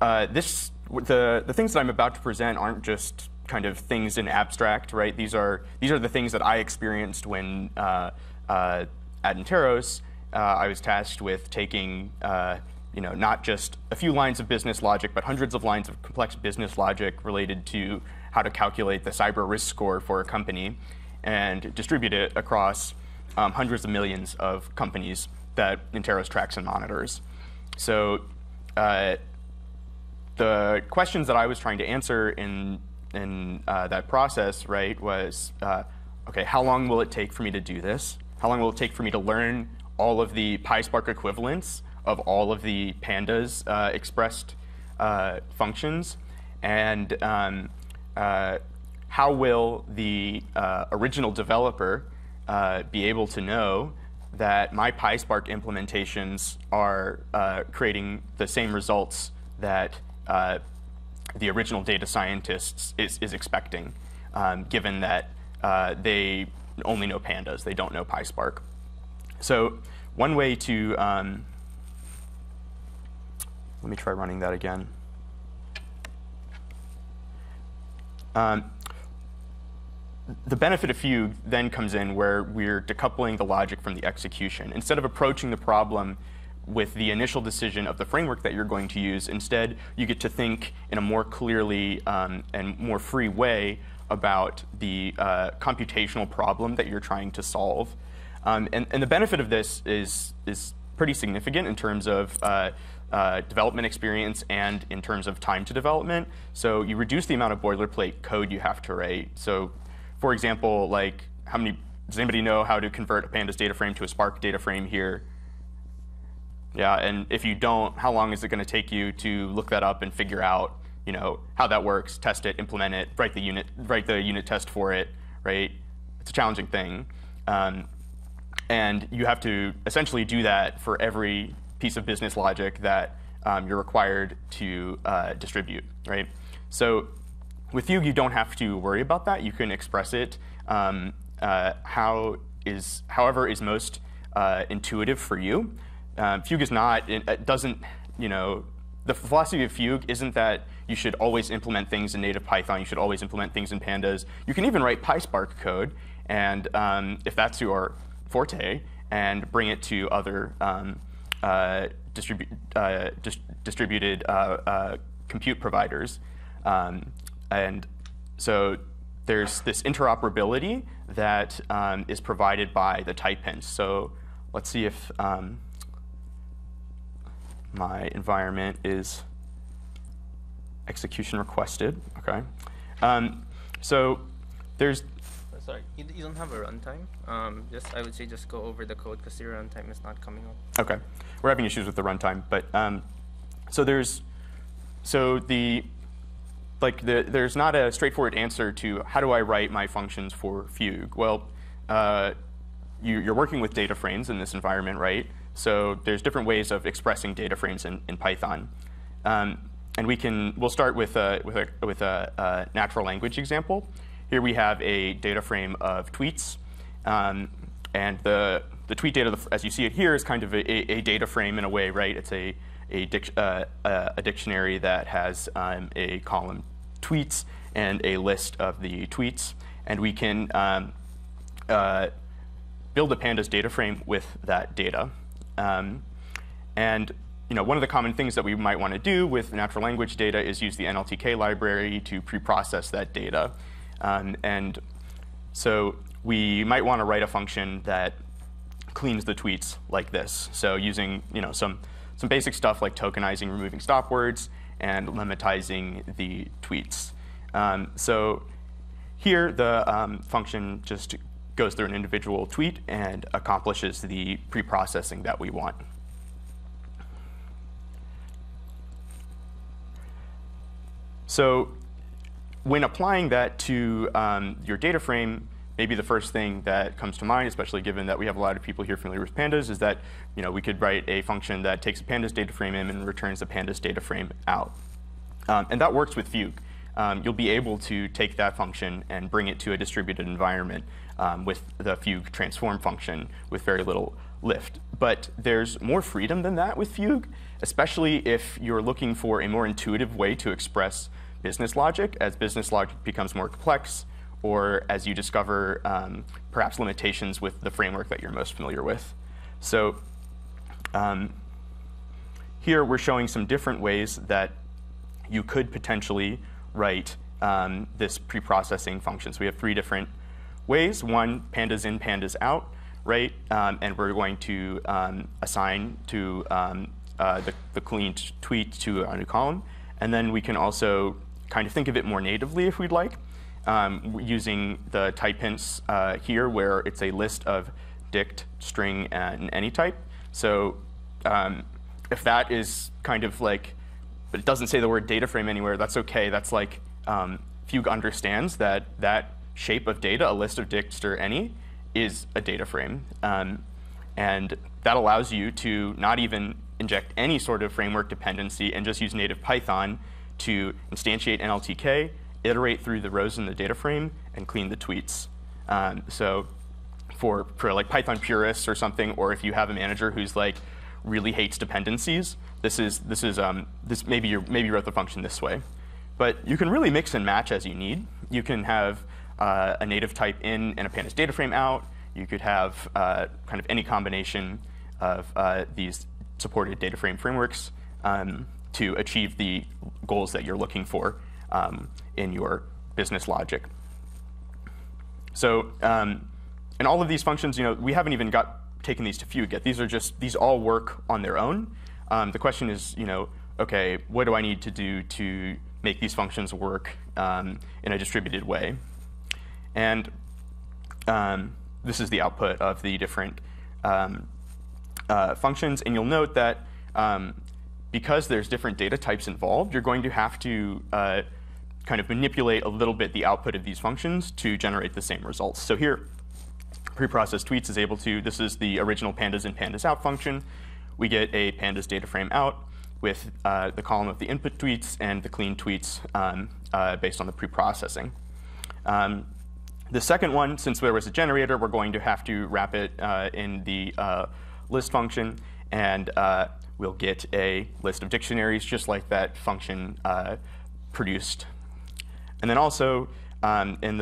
the things that I'm about to present aren't just kind of things in abstract, right? These are the things that I experienced when at Interos, I was tasked with taking not just a few lines of business logic, but hundreds of lines of complex business logic related to how to calculate the cyber risk score for a company and distribute it across hundreds of millions of companies that Interos tracks and monitors. So the questions that I was trying to answer in that process, right, was, okay, how long will it take for me to do this? How long will it take for me to learn all of the PySpark equivalents of all of the pandas expressed functions? And how will the original developer be able to know that my PySpark implementations are creating the same results that the original data scientists is expecting, given that they only know pandas, they don't know PySpark. So one way to, let me try running that again. The benefit of Fugue then comes in where we're decoupling the logic from the execution. Instead of approaching the problem with the initial decision of the framework that you're going to use, instead you get to think in a more clearly and more free way about the computational problem that you're trying to solve. And the benefit of this is pretty significant in terms of development experience and in terms of time to development. So you reduce the amount of boilerplate code you have to write. So for example, like does anybody know how to convert a Pandas data frame to a Spark data frame here? Yeah, and if you don't, how long is it going to take you to look that up and figure out, how that works, test it, implement it, write the unit test for it, right? It's a challenging thing, and you have to essentially do that for every piece of business logic that you're required to distribute, right? So with Fugue, you don't have to worry about that. You can express it however is most intuitive for you. Fugue is not, it doesn't, the philosophy of Fugue isn't that you should always implement things in native Python, you should always implement things in pandas. You can even write PySpark code, and if that's your forte, and bring it to other distributed compute providers. And so there's this interoperability that is provided by the type hints. So let's see if my environment is execution requested. Okay. So there's. Sorry, you don't have a runtime. I would say just go over the code because your runtime is not coming up. Okay, we're having issues with the runtime, but there's not a straightforward answer to how do I write my functions for Fugue. Well, you're working with data frames in this environment, right? So there's different ways of expressing data frames in Python, and we'll start with a natural language example. Here we have a data frame of tweets, and the tweet data, as you see it here, is kind of a data frame in a way, right? It's a dictionary that has a column tweets and a list of the tweets, and we can build a pandas data frame with that data. And one of the common things that we might want to do with natural language data is use the NLTK library to pre-process that data. And so we might want to write a function that cleans the tweets like this. So using some basic stuff like tokenizing, removing stop words, and lemmatizing the tweets. So here the function just goes through an individual tweet and accomplishes the pre-processing that we want. So when applying that to your data frame, maybe the first thing that comes to mind, especially given that we have a lot of people here familiar with pandas, is that we could write a function that takes a pandas data frame in and returns a pandas data frame out. And that works with Fugue. You'll be able to take that function and bring it to a distributed environment with the Fugue transform function with very little lift. But there's more freedom than that with Fugue, especially if you're looking for a more intuitive way to express business logic as business logic becomes more complex, or as you discover perhaps limitations with the framework that you're most familiar with. So here we're showing some different ways that you could potentially write this pre-processing function. So we have 3 different ways. One, pandas in, pandas out, right? And we're going to assign to the cleaned tweet to a new column. And then we can also kind of think of it more natively if we'd like, using the type hints here, where it's a list of dict, string, and any type. So if that is kind of like, but it doesn't say the word data frame anywhere, that's OK. That's like Fugue understands that that shape of data, a list of dict, str, any, is a data frame. And that allows you to not even inject any sort of framework dependency and just use native Python to instantiate NLTK, iterate through the rows in the data frame, and clean the tweets. So for like Python purists or something, or if you have a manager who's like really hates dependencies, this maybe you wrote the function this way. But you can really mix and match as you need. You can have a native type in and a pandas data frame out. You could have kind of any combination of these supported data frame frameworks to achieve the goals that you're looking for in your business logic. So, and all of these functions, we haven't even taken these to Fugue yet. These all work on their own. The question is, okay, what do I need to do to make these functions work in a distributed way? And this is the output of the different functions, and you'll note that because there's different data types involved, you're going to have to kind of manipulate a little bit the output of these functions to generate the same results. So here, preprocessed tweets is able to, this is the original pandas in pandas out function. We get a pandas data frame out with the column of the input tweets and the clean tweets based on the preprocessing. The second one, since there was a generator, we're going to have to wrap it in the list function, and we'll get a list of dictionaries just like that function produced. And then also in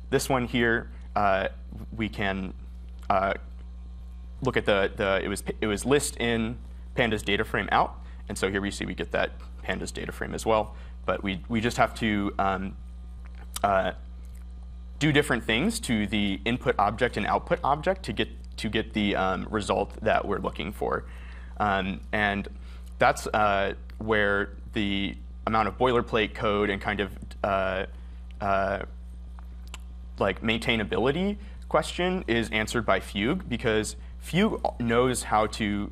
this one here, we can look at it was list in pandas data frame out, and so here we see we get that pandas data frame as well. But we just have to do different things to the input object and output object to get the result that we're looking for, and that's where the amount of boilerplate code and kind of like maintainability question is answered by Fugue, because Fugue knows how to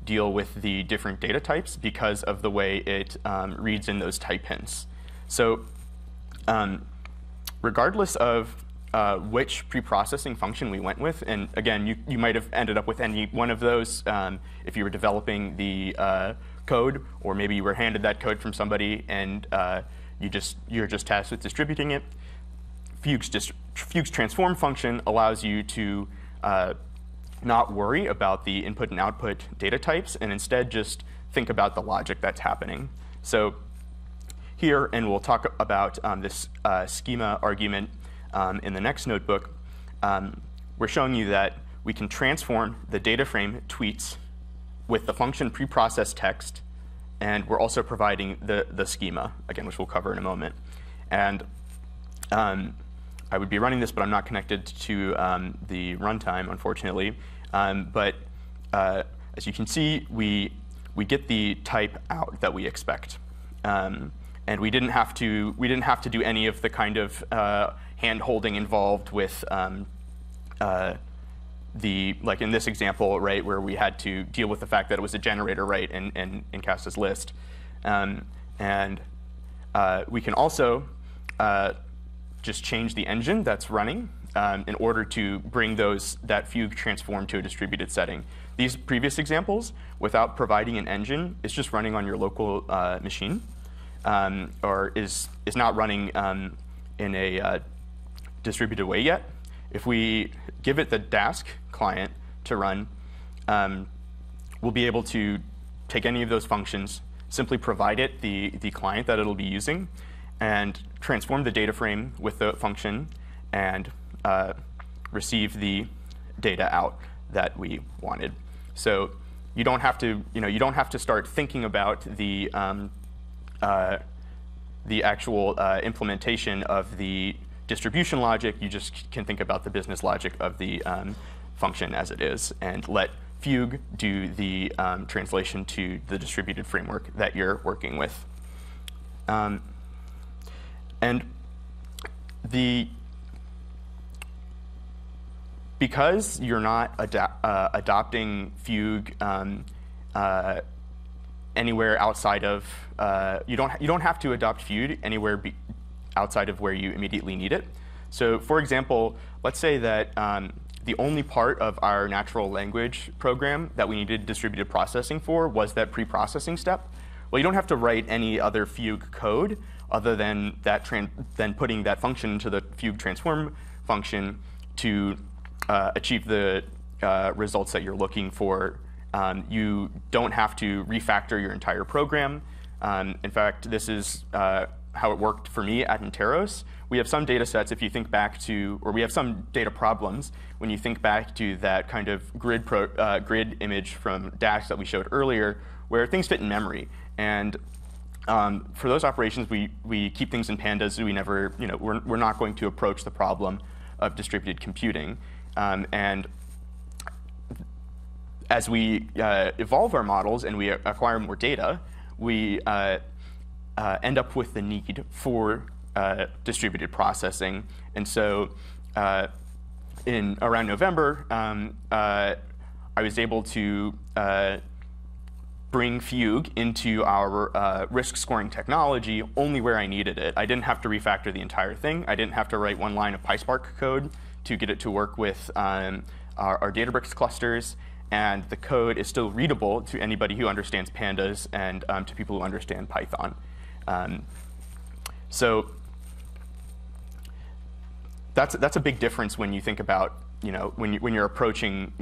deal with the different data types because of the way it reads in those type hints. So regardless of which preprocessing function we went with, and again, you might have ended up with any one of those if you were developing the code, or maybe you were handed that code from somebody and you're just tasked with distributing it. Fugue's transform function allows you to not worry about the input and output data types, and instead just think about the logic that's happening. So here, and we'll talk about this schema argument in the next notebook, we're showing you that we can transform the data frame tweets with the function preprocessed text, and we're also providing the schema, again, which we'll cover in a moment. And I would be running this, but I'm not connected to the runtime, unfortunately. But as you can see, we get the type out that we expect, and we didn't have to do any of the kind of hand-holding involved with like in this example, right, where we had to deal with the fact that it was a generator, right, in Casta's list. And we can also just change the engine that's running in order to bring that Fugue transform to a distributed setting. These previous examples, without providing an engine, is just running on your local machine, or is not running in a distributed way yet. If we give it the Dask client to run, we'll be able to take any of those functions, simply provide it the client that it'll be using, and transform the data frame with the function, and receive the data out that we wanted. So you don't have to start thinking about the actual implementation of the distribution logic. You just can think about the business logic of the function as it is, and let Fugue do the translation to the distributed framework that you're working with. And because you're not adopting Fugue anywhere outside of you don't have to adopt Fugue anywhere outside of where you immediately need it. So, for example, let's say that the only part of our natural language program that we needed distributed processing for was that preprocessing step. Well, you don't have to write any other Fugue code other than putting that function into the Fugue transform function to achieve the results that you're looking for. You don't have to refactor your entire program. In fact, this is how it worked for me at Interos. We have some data sets, if you think back to, or we have some data problems, when you think back to that kind of grid image from Dask that we showed earlier, where things fit in memory. And for those operations, we keep things in pandas. We never, we're not going to approach the problem of distributed computing. And as we evolve our models and we acquire more data, we end up with the need for distributed processing. And so in around November, I was able to bring Fugue into our risk scoring technology only where I needed it. I didn't have to refactor the entire thing. I didn't have to write one line of PySpark code to get it to work with our Databricks clusters. And the code is still readable to anybody who understands pandas and to people who understand Python. So that's a big difference when you think about, when you're approaching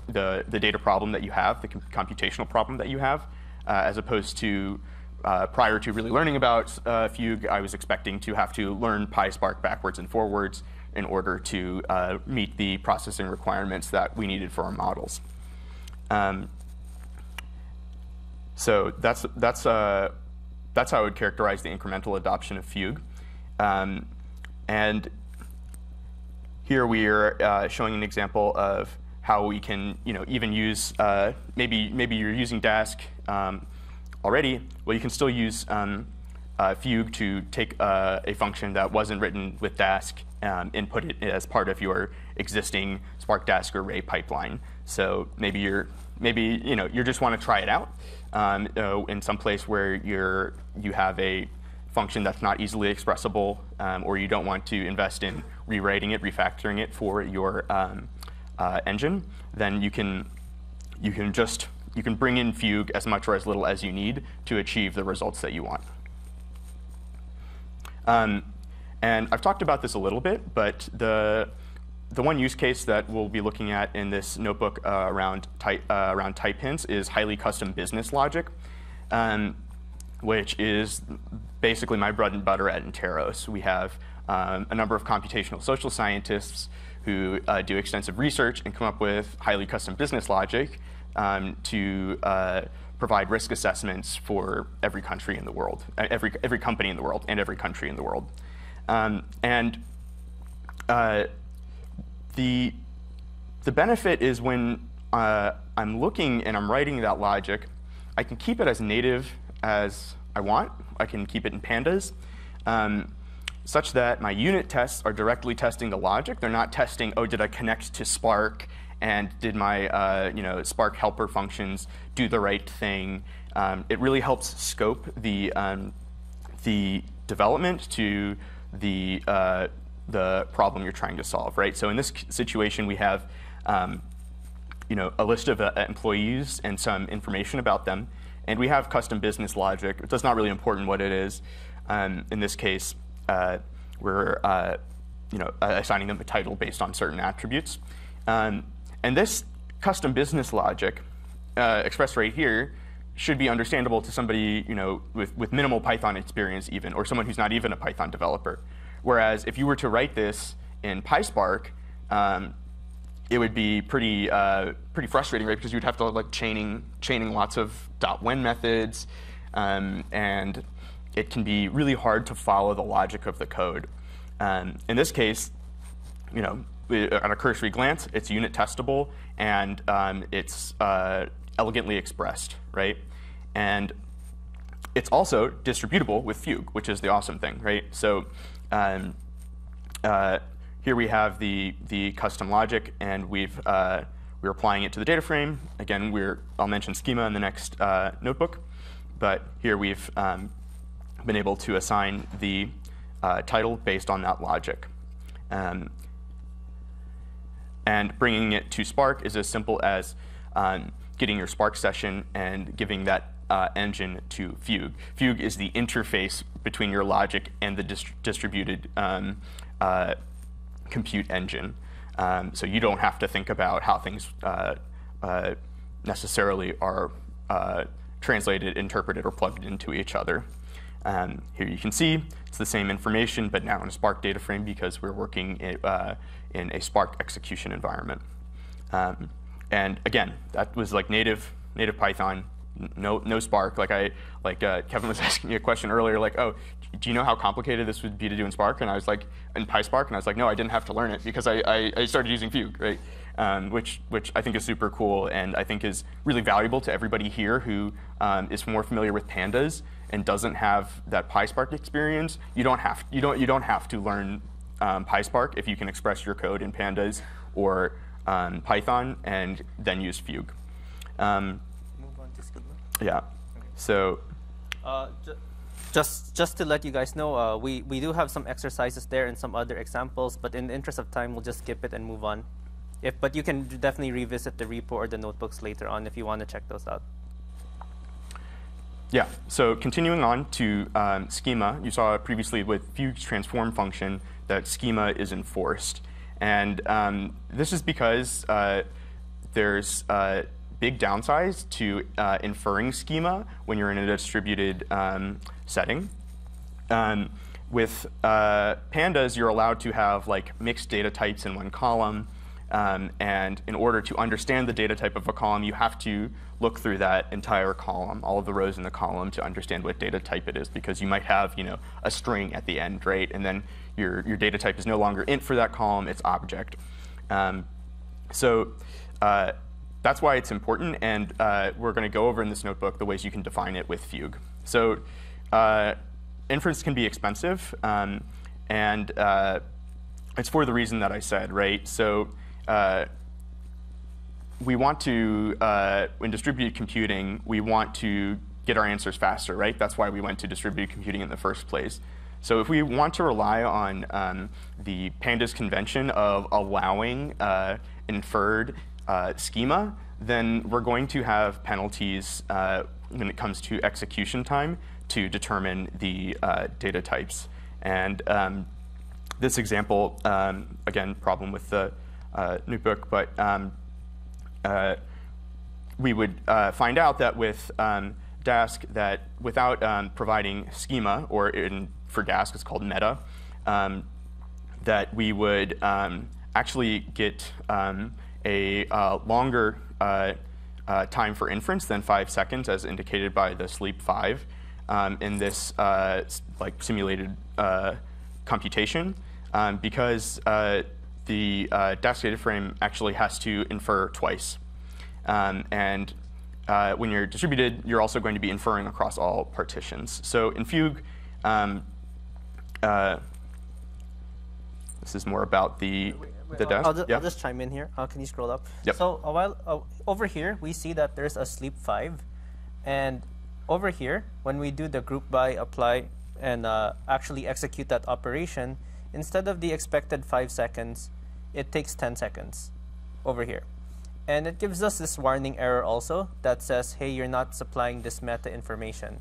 the data problem that you have, the computational problem that you have, as opposed to prior to really learning about Fugue, I was expecting to have to learn PySpark backwards and forwards in order to meet the processing requirements that we needed for our models. So that's how I would characterize the incremental adoption of Fugue. And here we are showing an example of how we can, even use, maybe you're using Dask already. Well, you can still use Fugue to take a function that wasn't written with Dask, input it as part of your existing Spark Dask array pipeline. So maybe you just want to try it out in some place where you have a function that's not easily expressible, or you don't want to invest in rewriting it, refactoring it for your engine. Then you can bring in Fugue as much or as little as you need to achieve the results that you want. And I've talked about this a little bit, but the one use case that we'll be looking at in this notebook around type hints is highly custom business logic, which is basically my bread and butter at Interos. We have a number of computational social scientists who do extensive research and come up with highly custom business logic to provide risk assessments for every country in the world, every company in the world, and every country in the world. The benefit is when I'm looking and I'm writing that logic, I can keep it as native as I want. I can keep it in pandas, such that my unit tests are directly testing the logic. They're not testing, oh, did I connect to Spark, and did my Spark helper functions do the right thing? It really helps scope the development to the problem you're trying to solve, right? So in this situation, we have a list of employees and some information about them, and we have custom business logic. It's not really important what it is. In this case, we're assigning them a title based on certain attributes. And this custom business logic, expressed right here, should be understandable to somebody with minimal Python experience even, or someone who's not even a Python developer. Whereas if you were to write this in PySpark, it would be pretty frustrating, right? Because you'd have to like chaining lots of .when methods, and it can be really hard to follow the logic of the code. In this case, at a cursory glance, it's unit testable and it's elegantly expressed, right? And it's also distributable with Fugue, which is the awesome thing, right? So here we have the custom logic, and we're applying it to the data frame. Again, I'll mention schema in the next notebook, but here we've been able to assign the title based on that logic. And bringing it to Spark is as simple as getting your Spark session and giving that engine to Fugue. Fugue is the interface between your logic and the distributed compute engine. So you don't have to think about how things necessarily are translated, interpreted, or plugged into each other. Here you can see it's the same information, but now in a Spark data frame because we're working in a Spark execution environment. And again, that was like native Python, no Spark. Kevin was asking me a question earlier, like, oh, do you know how complicated this would be to do in Spark? And I was like, in PySpark, and I was like, no, I didn't have to learn it because I started using Fugue, right? Which I think is super cool and I think is really valuable to everybody here who is more familiar with pandas and doesn't have that PySpark experience. You don't have to learn PySpark if you can express your code in pandas or Python, and then use Fugue. Move on to schema. Yeah. Okay. So. Just to let you guys know, we do have some exercises there and some other examples, but in the interest of time, we'll just skip it and move on. But you can definitely revisit the repo or the notebooks later on if you want to check those out. Yeah, so continuing on to schema, you saw previously with Fugue's transform function that schema is enforced. And this is because there's big downsides to inferring schema when you're in a distributed setting. With pandas, you're allowed to have like mixed data types in one column. And in order to understand the data type of a column, you have to look through that entire column, all of the rows in the column, to understand what data type it is, because you might have, a string at the end, right? And then your data type is no longer int for that column, it's object. So that's why it's important, and we're going to go over in this notebook the ways you can define it with Fugue. So inference can be expensive, and it's for the reason that I said, right? So we want to, in distributed computing, we want to get our answers faster, right? That's why we went to distributed computing in the first place. So if we want to rely on the pandas convention of allowing inferred schema, then we're going to have penalties when it comes to execution time to determine the data types. And this example, again, problem with the notebook, but we would find out that with Dask that without providing schema, or for Dask it's called meta, that we would actually get a longer time for inference than 5 seconds, as indicated by the sleep 5 in this like simulated computation, because the Dask data frame actually has to infer twice. And when you're distributed, you're also going to be inferring across all partitions. So in Fugue, this is more about the Dask. I'll just chime in here. Can you scroll up? Yep. So over here, we see that there's a sleep 5. And over here, when we do the group by apply and actually execute that operation, instead of the expected 5 seconds, it takes 10 seconds over here. And it gives us this warning error also that says, hey, you're not supplying this meta information.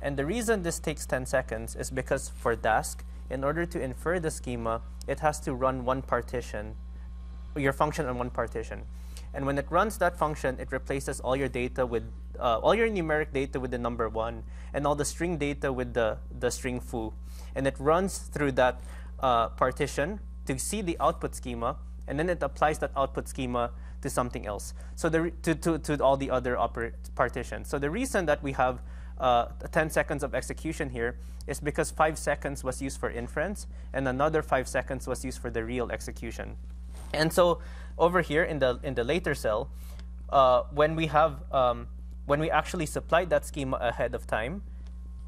And the reason this takes 10 seconds is because for Dask, in order to infer the schema, it has to run one partition, your function on one partition. And when it runs that function, it replaces all your data with, all your numeric data with the number 1, and all the string data with the string foo. And it runs through that partition to see the output schema, and then it applies that output schema to something else, so to all the other partitions. So the reason that we have 10 seconds of execution here is because 5 seconds was used for inference, and another 5 seconds was used for the real execution. And so over here in the later cell, when we actually supplied that schema ahead of time,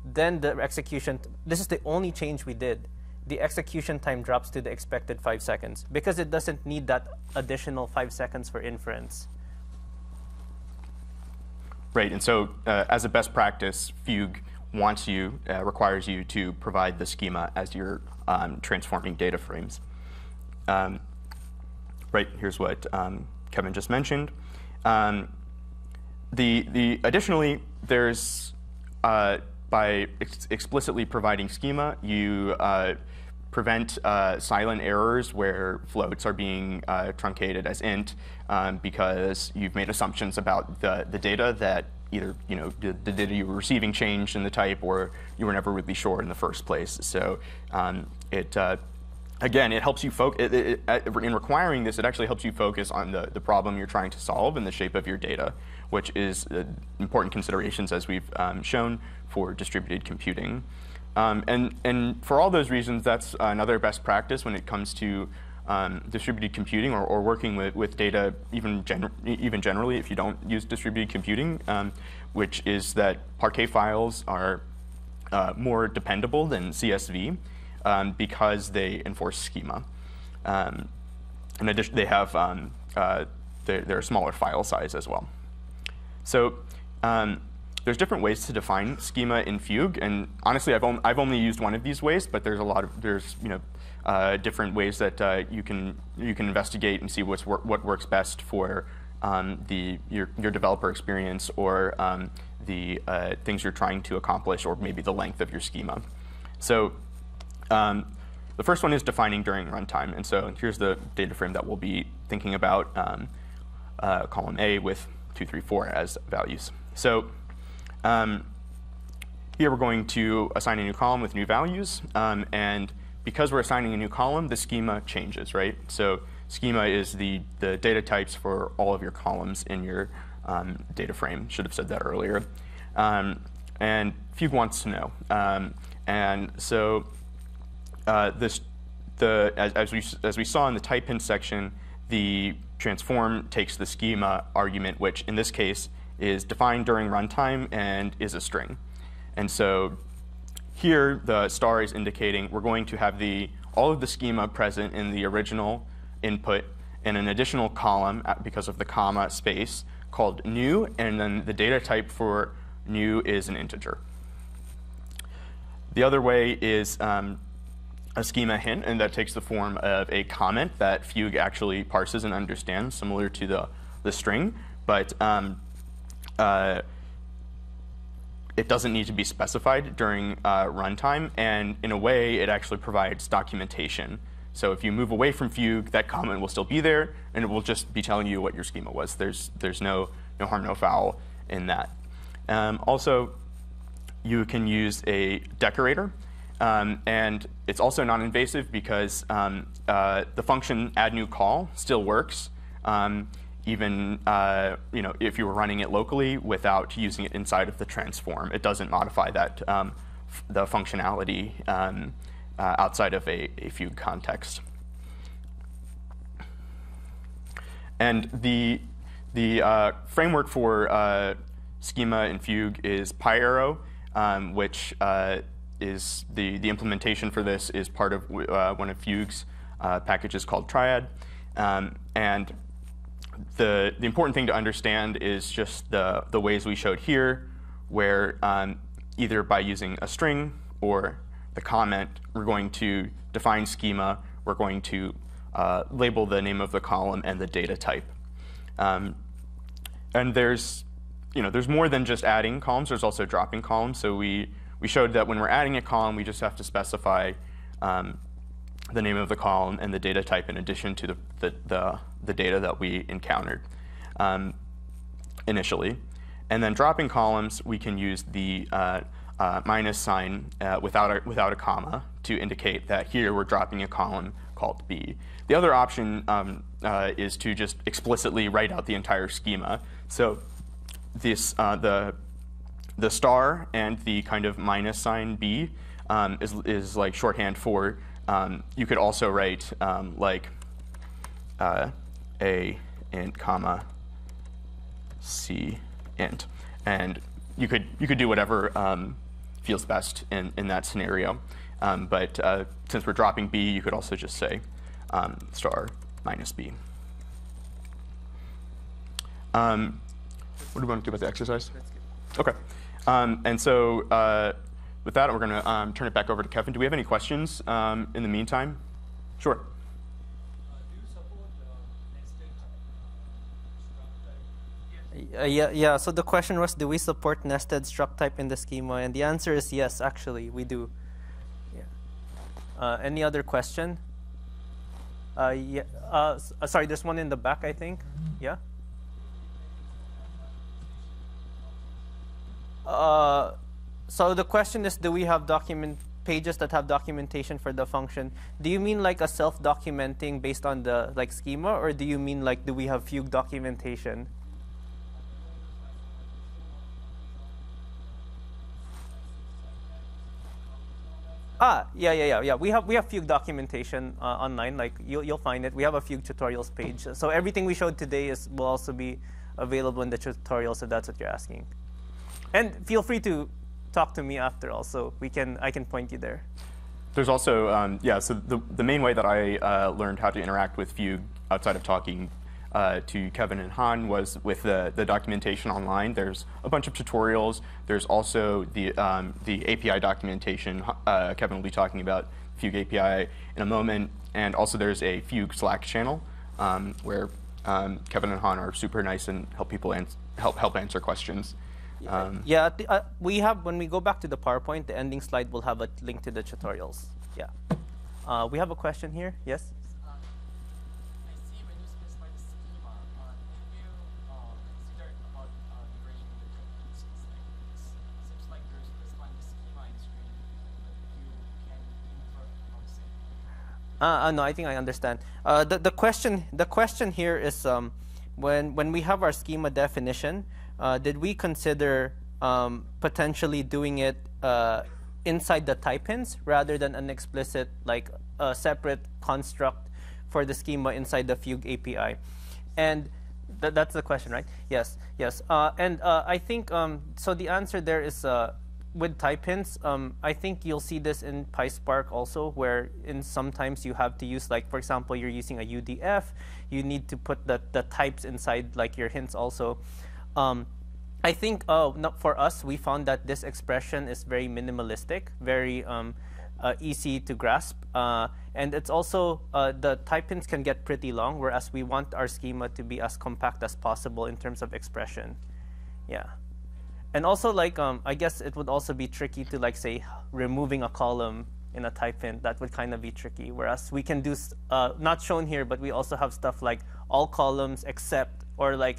then the execution, this is the only change we did. The execution time drops to the expected 5 seconds because it doesn't need that additional 5 seconds for inference. Right, and so as a best practice, Fugue requires you to provide the schema as you're transforming data frames. Right, here's what Kevin just mentioned. Additionally, there's by explicitly providing schema, you prevent silent errors where floats are being truncated as int because you've made assumptions about the data that either the data you were receiving changed in the type, or you were never really sure in the first place. So again, it helps you focus. In requiring this, it actually helps you focus on the problem you're trying to solve and the shape of your data, which is important considerations, as we've shown, for distributed computing. And for all those reasons, that's another best practice when it comes to distributed computing or working with data even generally if you don't use distributed computing, which is that Parquet files are more dependable than CSV because they enforce schema. In addition, they have they're a smaller file size as well. So there's different ways to define schema in Fugue, and honestly, I've only used one of these ways, but there's different ways that you can investigate and see what works best for your developer experience, or the things you're trying to accomplish, or maybe the length of your schema. So the first one is defining during runtime, and so here's the data frame that we'll be thinking about, column A with 2, 3, 4 as values. So here we're going to assign a new column with new values, and because we're assigning a new column, the schema changes, right? So schema is the data types for all of your columns in your data frame. Should have said that earlier. And Fugue wants to know. And so as we saw in the type hint section, the transform takes the schema argument, which in this case is defined during runtime and is a string. And so here the star is indicating we're going to have all of the schema present in the original input in an additional column because of the comma space called new, and then the data type for new is an integer. The other way is a schema hint, and that takes the form of a comment that Fugue actually parses and understands, similar to the string, but it doesn't need to be specified during runtime, and in a way, it actually provides documentation. So if you move away from Fugue, that comment will still be there, and it will just be telling you what your schema was. There's no harm, no foul in that. Also, you can use a decorator, and it's also non-invasive because the function add new call still works, even if you were running it locally without using it inside of the transform. It doesn't modify that the functionality outside of a Fugue context. And the framework for schema in Fugue is PyArrow, which is the implementation for this is part of one of Fugue's packages called Triad. And the important thing to understand is just the ways we showed here, where either by using a string or the comment, we're going to define schema, we're going to label the name of the column and the data type. And there's more than just adding columns, there's also dropping columns. So we showed that when we're adding a column, we just have to specify the name of the column and the data type in addition to the data that we encountered initially. And then dropping columns, we can use the minus sign without a comma to indicate that here we're dropping a column called B. The other option is to just explicitly write out the entire schema. So this the star and the kind of minus sign B is like shorthand for you could also write like A int comma C int, and you could do whatever feels best in that scenario. But since we're dropping B, you could also just say star minus B. What do we want to do about the exercise? OK. And so with that, we're going to turn it back over to Kevin. Do we have any questions in the meantime? Sure. Do you support nested struct type? Yeah. So the question was, do we support nested struct type in the schema? And the answer is yes, actually, we do. Yeah. Any other question? Yeah. Sorry, there's one in the back, I think. Yeah. So the question is, do we have pages that have documentation for the function? Do you mean like a self-documenting based on the schema, or do you mean like do we have Fugue documentation? Yeah. We have Fugue documentation online. Like you'll find it. We have a Fugue tutorials page. So everything we showed today will also be available in the tutorials if that's what you're asking. And feel free to talk to me after also. I can point you there. There's also, so the main way that I learned how to interact with Fugue outside of talking to Kevin and Han was with the documentation online. There's a bunch of tutorials. There's also the API documentation. Kevin will be talking about Fugue API in a moment. And also there's a Fugue Slack channel where Kevin and Han are super nice and help people help answer questions. We have, when we go back to the PowerPoint, the ending slide will have a link to the tutorials. Yeah. We have a question here. Yes? I see when you specify the schema, have you considered about diversion of the techniques? It seems like you're specifying the schema in screen, but you can infer how to say. No, I think I understand. The question here is when we have our schema definition, did we consider potentially doing it inside the type hints rather than an explicit, like a separate construct for the schema inside the Fugue API? And that's the question, right? Yes, yes. I think, so the answer there is with type hints, I think you'll see this in PySpark also, where sometimes you have to use, like, for example, you're using a UDF, you need to put the types inside, like, your hints also. I think for us, we found that this expression is very minimalistic, very easy to grasp. And it's also, the type hints can get pretty long, whereas we want our schema to be as compact as possible in terms of expression. Yeah. And also, like, I guess it would also be tricky to, like, say, removing a column in a type hint. That would kind of be tricky. Whereas we can do, not shown here, but we also have stuff like all columns except, or like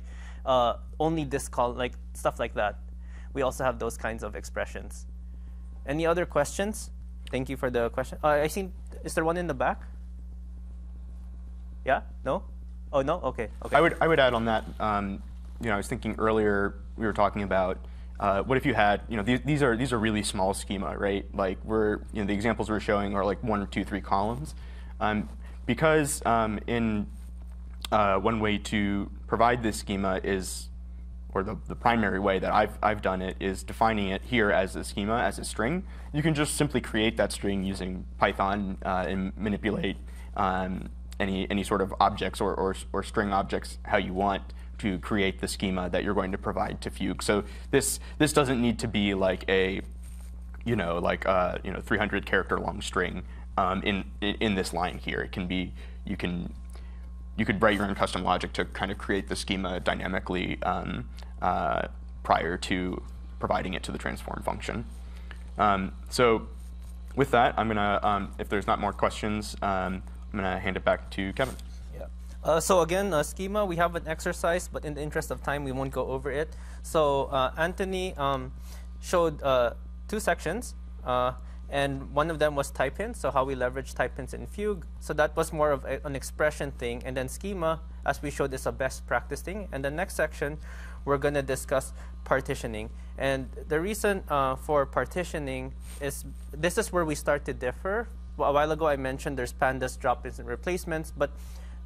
only this column, like stuff like that. We also have those kinds of expressions. Any other questions? Thank you for the question. I think, is there one in the back? Yeah? No? Oh, no? Okay. Okay. I would add on that, I was thinking earlier, we were talking about what if you had, these are really small schema, right? Like the examples we're showing are like 1, 2, 3 columns. Because in one way to provide this schema is, or the primary way that I've done it is defining it here as a schema, as a string. You can just simply create that string using Python and manipulate any sort of objects or string objects how you want to create the schema that you're going to provide to Fugue. So this doesn't need to be like a 300 character long string in this line here. It can be, you could write your own custom logic to kind of create the schema dynamically prior to providing it to the transform function. So with that, I'm gonna, if there's not more questions, I'm gonna hand it back to Kevin. So again, schema, we have an exercise, but in the interest of time, we won't go over it. So Anthony showed 2 sections, and one of them was type hints, so how we leverage type hints in Fugue. So that was more of an expression thing. And then schema, as we showed, is a best practice thing. And the next section, we're going to discuss partitioning. And the reason for partitioning is this is where we start to differ. A while ago, I mentioned there's pandas, drop-ins, and replacements, but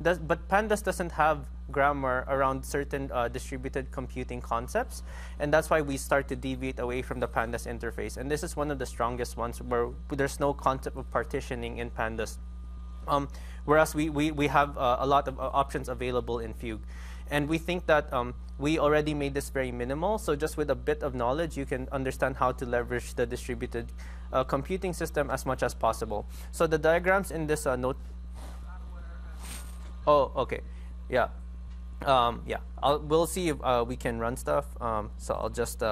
pandas doesn't have grammar around certain distributed computing concepts, and that's why we start to deviate away from the pandas interface. And this is one of the strongest ones where there's no concept of partitioning in pandas, whereas we have a lot of options available in Fugue. And we think that we already made this very minimal, so just with a bit of knowledge, you can understand how to leverage the distributed computing system as much as possible. So the diagrams in this note. Oh, okay. Yeah. Yeah. We'll see if we can run stuff. So I'll just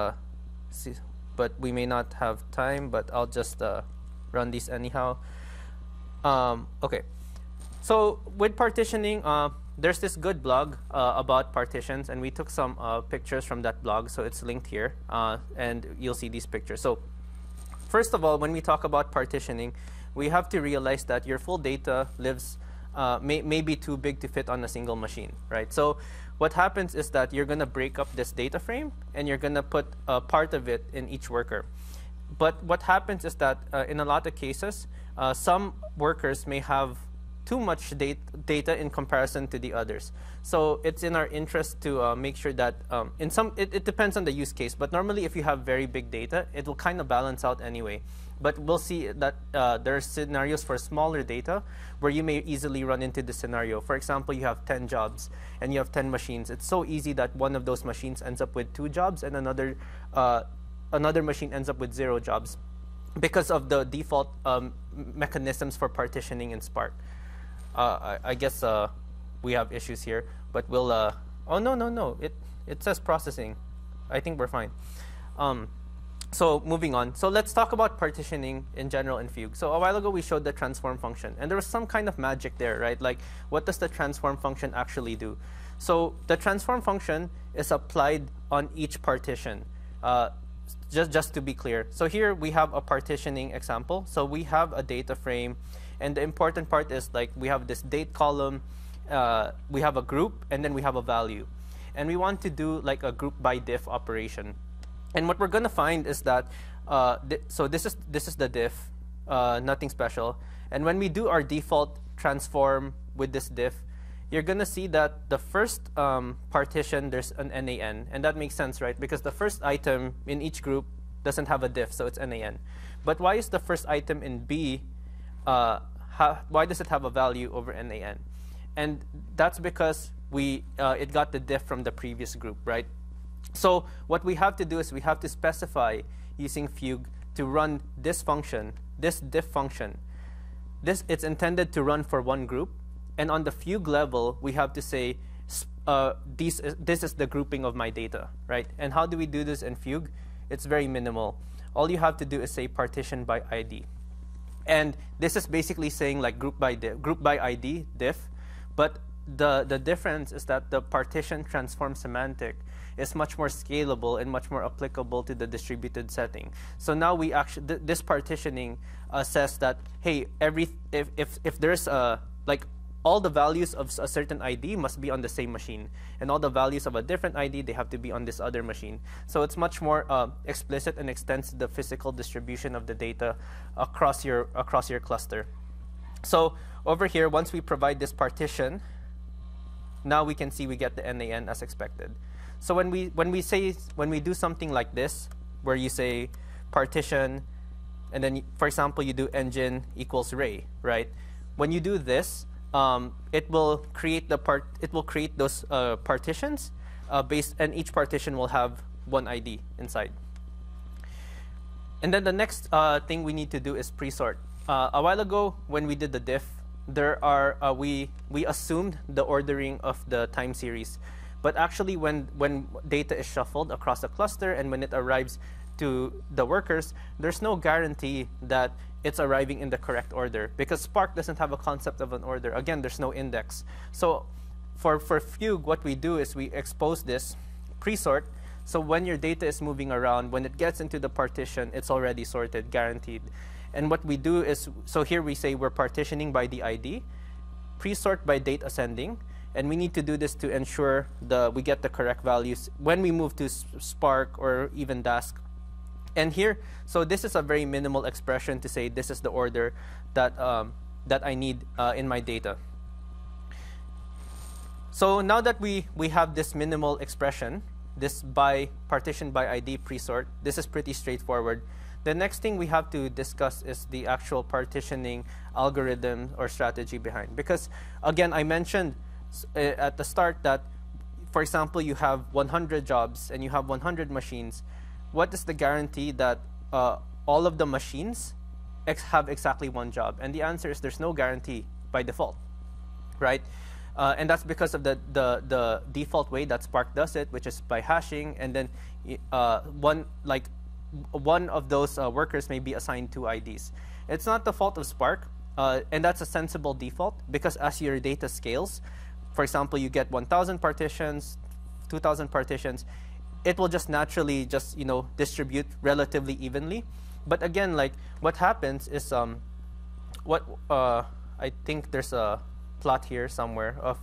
see. But we may not have time, but I'll just run these anyhow. Okay. So with partitioning, there's this good blog about partitions, and we took some pictures from that blog. So it's linked here, and you'll see these pictures. So first of all, when we talk about partitioning, we have to realize that your full data lives may be too big to fit on a single machine, right? So what happens is that you're going to break up this data frame, and you're going to put a part of it in each worker. But what happens is that in a lot of cases, some workers may have too much data in comparison to the others. So it's in our interest to make sure that it depends on the use case, but normally if you have very big data, it will kind of balance out anyway. But we'll see that there are scenarios for smaller data where you may easily run into this scenario. For example, you have 10 jobs and you have 10 machines. It's so easy that one of those machines ends up with 2 jobs and another machine ends up with 0 jobs because of the default mechanisms for partitioning in Spark. I guess we have issues here, but we'll... oh, no. It says processing. I think we're fine. So moving on. So let's talk about partitioning in general in Fugue. So a while ago, we showed the transform function. And there was some kind of magic there, right? Like, what does the transform function actually do? So the transform function is applied on each partition. Just to be clear. So here we have a partitioning example. So we have a data frame. And the important part is, like, we have this date column. We have a group. And then we have a value. And we want to do, like, a group by diff operation. And what we're going to find is that, so this is the diff, nothing special. And when we do our default transform with this diff, you're going to see that the first partition, there's an NaN. And that makes sense, right? Because the first item in each group doesn't have a diff, so it's NaN. But why is the first item in B, why does it have a value over NaN? And that's because it got the diff from the previous group, right? So what we have to do is we have to specify using Fugue to run this function, this diff function. It's intended to run for one group. And on the Fugue level, we have to say, this is the grouping of my data, right? And how do we do this in Fugue? It's very minimal. All you have to do is say partition by ID. And this is basically saying like group by ID, diff. But the difference is that the partition transform semantic is much more scalable and much more applicable to the distributed setting. So now we actually, this partitioning says that, hey, if there's like all the values of a certain ID must be on the same machine, and all the values of a different ID, they have to be on this other machine. So it's much more explicit and extends the physical distribution of the data across your cluster. So over here, once we provide this partition, now we can see we get the NaN as expected. So when we do something like this, where you say partition, and then for example you do engine equals Ray, right? When you do this, it will create those partitions and each partition will have one ID inside. And then the next thing we need to do is pre-sort. A while ago, when we did the diff, we assumed the ordering of the time series. But actually, when data is shuffled across the cluster and when it arrives to the workers, there's no guarantee that it's arriving in the correct order because Spark doesn't have a concept of an order. Again, there's no index. So for Fugue, what we do is we expose this pre-sort. So when your data is moving around, when it gets into the partition, it's already sorted, guaranteed. And what we do is, so here we say we're partitioning by the ID, pre-sort by date ascending, and we need to do this to ensure we get the correct values when we move to Spark or even Dask. And here, so this is a very minimal expression to say this is the order that I need in my data. So now that we have this minimal expression, this partition by ID pre-sort, this is pretty straightforward. The next thing we have to discuss is the actual partitioning algorithm or strategy behind. Because again, I mentioned at the start that, for example, you have 100 jobs and you have 100 machines. What is the guarantee that all of the machines have exactly one job? And the answer is there's no guarantee by default, right? And that's because of the default way that Spark does it, which is by hashing, and then one of those workers may be assigned 2 IDs. It's not the fault of Spark, and that's a sensible default because as your data scales, for example, you get 1,000 partitions, 2,000 partitions, it will just naturally distribute relatively evenly. But again, like what happens is I think there's a plot here somewhere of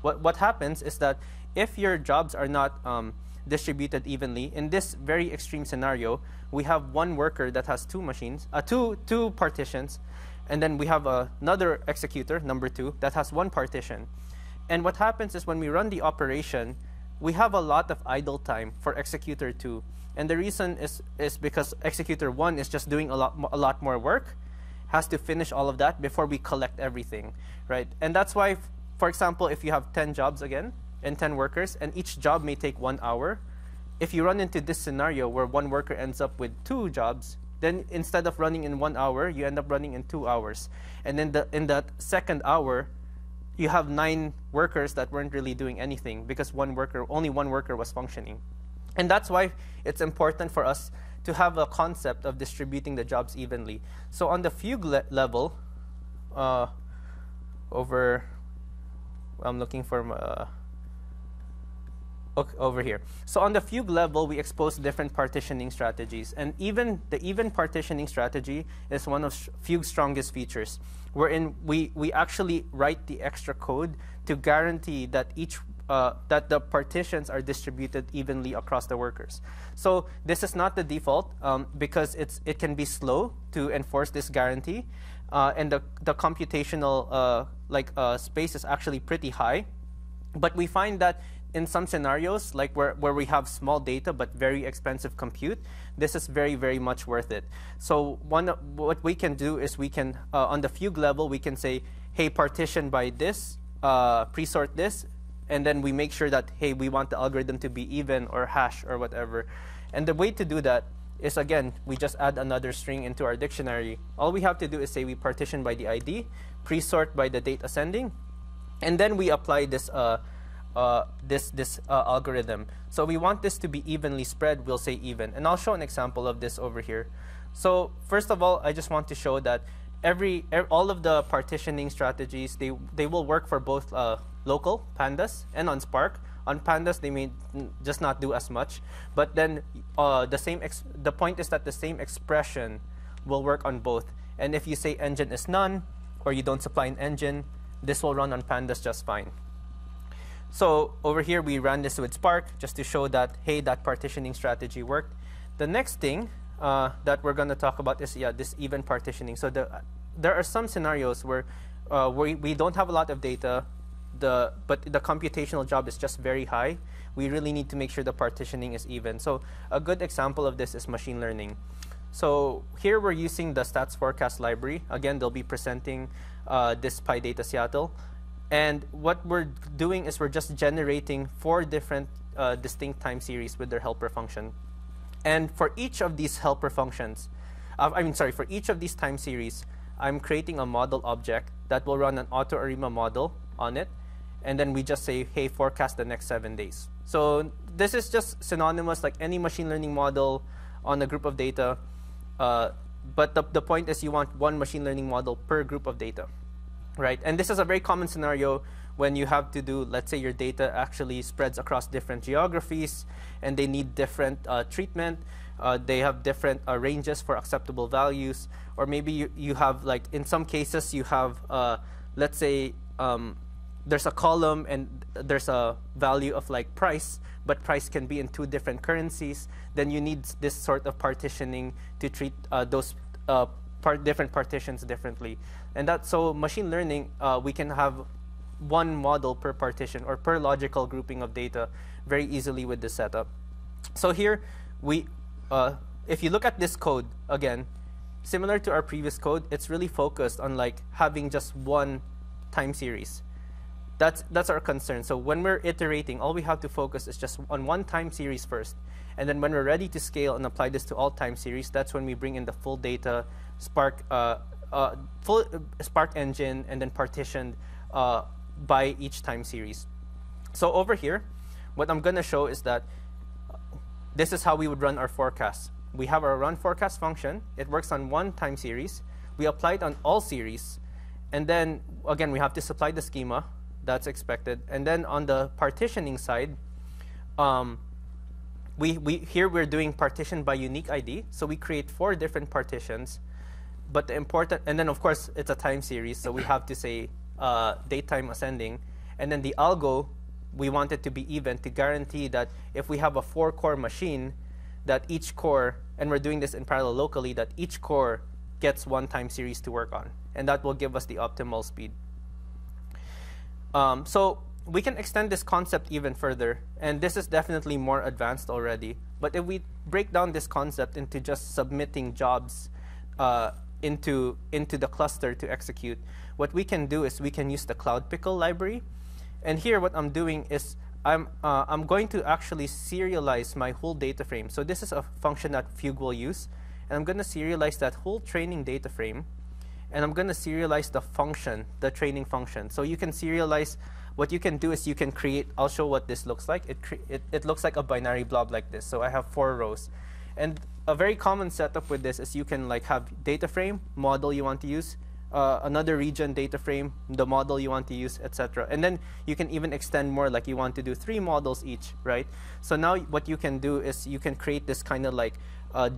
what happens is that if your jobs are not distributed evenly, in this very extreme scenario, we have one worker that has 2 machines, two partitions, And then we have another executor, number 2, that has one partition. And what happens is when we run the operation, we have a lot of idle time for executor 2. And the reason is because executor 1 is just doing a lot more work, has to finish all of that before we collect everything, right? And that's why, for example, if you have 10 jobs again and 10 workers, and each job may take 1 hour, if you run into this scenario where one worker ends up with 2 jobs, then instead of running in 1 hour, you end up running in 2 hours. And then in that second hour, you have 9 workers that weren't really doing anything because only one worker was functioning. And that's why it's important for us to have a concept of distributing the jobs evenly. So on the fugue level, I'm looking for over here. So on the fugue level, we expose different partitioning strategies. And even the even partitioning strategy is one of fugue's strongest features, wherein we actually write the extra code to guarantee that that the partitions are distributed evenly across the workers. So this is not the default because it can be slow to enforce this guarantee, and the computational space is actually pretty high. But we find that in some scenarios, like where we have small data but very expensive compute, this is very, very much worth it. So what we can do is we can, on the fugue level, we can say, hey, partition by this, pre-sort this, and then we make sure that, hey, we want the algorithm to be even or hash or whatever. And the way to do that is, again, we just add another string into our dictionary. All we have to do is say we partition by the ID, pre-sort by the date ascending, and then we apply this algorithm. So we want this to be evenly spread, we'll say even. And I'll show an example of this over here. So first of all, I just want to show that all of the partitioning strategies, they will work for both local, pandas, and on Spark. On pandas, they may just not do as much. But then the point is that the same expression will work on both. And if you say engine is none, or you don't supply an engine, this will run on pandas just fine. So over here, we ran this with Spark just to show that, hey, that partitioning strategy worked. The next thing that we're going to talk about is this even partitioning. So there are some scenarios where we don't have a lot of data, but the computational job is just very high. We really need to make sure the partitioning is even. So a good example of this is machine learning. So here we're using the stats forecast library. Again, they'll be presenting this PyData Seattle. And what we're doing is we're just generating 4 different distinct time series with their helper function. And for each of these helper functions, for each of these time series, I'm creating a model object that will run an AutoArima model on it. And then we just say, hey, forecast the next 7 days. So this is just synonymous like any machine learning model on a group of data. But the point is you want one machine learning model per group of data. Right, and this is a very common scenario when you have to do, let's say your data actually spreads across different geographies and they need different treatment. They have different ranges for acceptable values. Or maybe you have, like, in some cases, you have, let's say, there's a column and there's a value of like price, but price can be in 2 different currencies. Then you need this sort of partitioning to treat those different partitions differently. And that's so machine learning, we can have one model per partition or per logical grouping of data very easily with this setup. So here, if you look at this code, again, similar to our previous code, it's really focused on like having just one time series. That's our concern. So when we're iterating, all we have to focus is just on one time series first. And then when we're ready to scale and apply this to all time series, that's when we bring in the full data, Spark, full Spark engine, and then partitioned by each time series. So over here, what I'm going to show is that this is how we would run our forecast. We have our run forecast function. It works on one time series. We apply it on all series. And then, again, we have to supply the schema. That's expected. And then on the partitioning side, here we're doing partition by unique ID. So we create 4 different partitions. But the important, and then of course it's a time series, so we have to say date time ascending. And then the algo, we want it to be even to guarantee that if we have a 4-core machine, that each core, and we're doing this in parallel locally, that each core gets one time series to work on, and that will give us the optimal speed. So we can extend this concept even further, and this is definitely more advanced already. But if we break down this concept into just submitting jobs into the cluster to execute, what we can do is we can use the CloudPickle library. And here what I'm doing is I'm going to actually serialize my whole data frame. So this is a function that Fugue will use. And I'm going to serialize that whole training data frame. And I'm going to serialize the function, the training function. So you can serialize. What you can do is you can create, I'll show what this looks like. It looks like a binary blob like this. So I have 4 rows. And a very common setup with this is you can like have data frame, model you want to use, another region data frame, the model you want to use, etc. And then you can even extend more, like you want to do 3 models each, right? So now what you can do is you can create this kind of like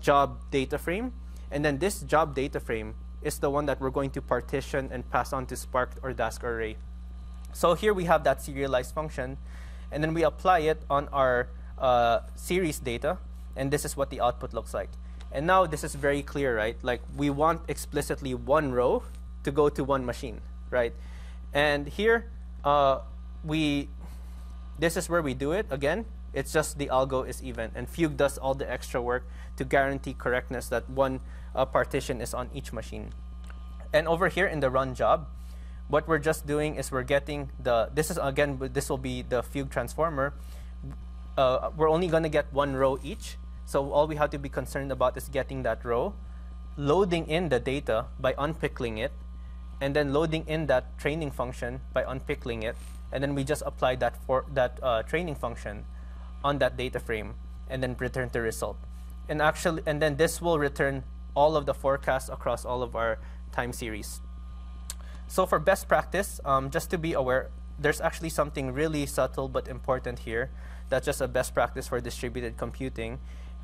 job data frame. And then this job data frame is the one that we're going to partition and pass on to Spark or Dask array. So here we have that serialized function, and then we apply it on our series data, and this is what the output looks like. And now this is very clear, right? Like we want explicitly 1 row to go to 1 machine, right? And here this is where we do it. Again, it's just the algo is even, and Fugue does all the extra work to guarantee correctness that 1 partition is on each machine. And over here in the run job, what we're just doing is we're getting this will be the Fugue transformer. We're only going to get 1 row each. So all we have to be concerned about is getting that row, loading in the data by unpickling it, and then loading in that training function by unpickling it. And then we just apply that training function on that data frame, and then return the result. And then this will return all of the forecasts across all of our time series. So for best practice, just to be aware, there's actually something really subtle but important here. That's just a best practice for distributed computing.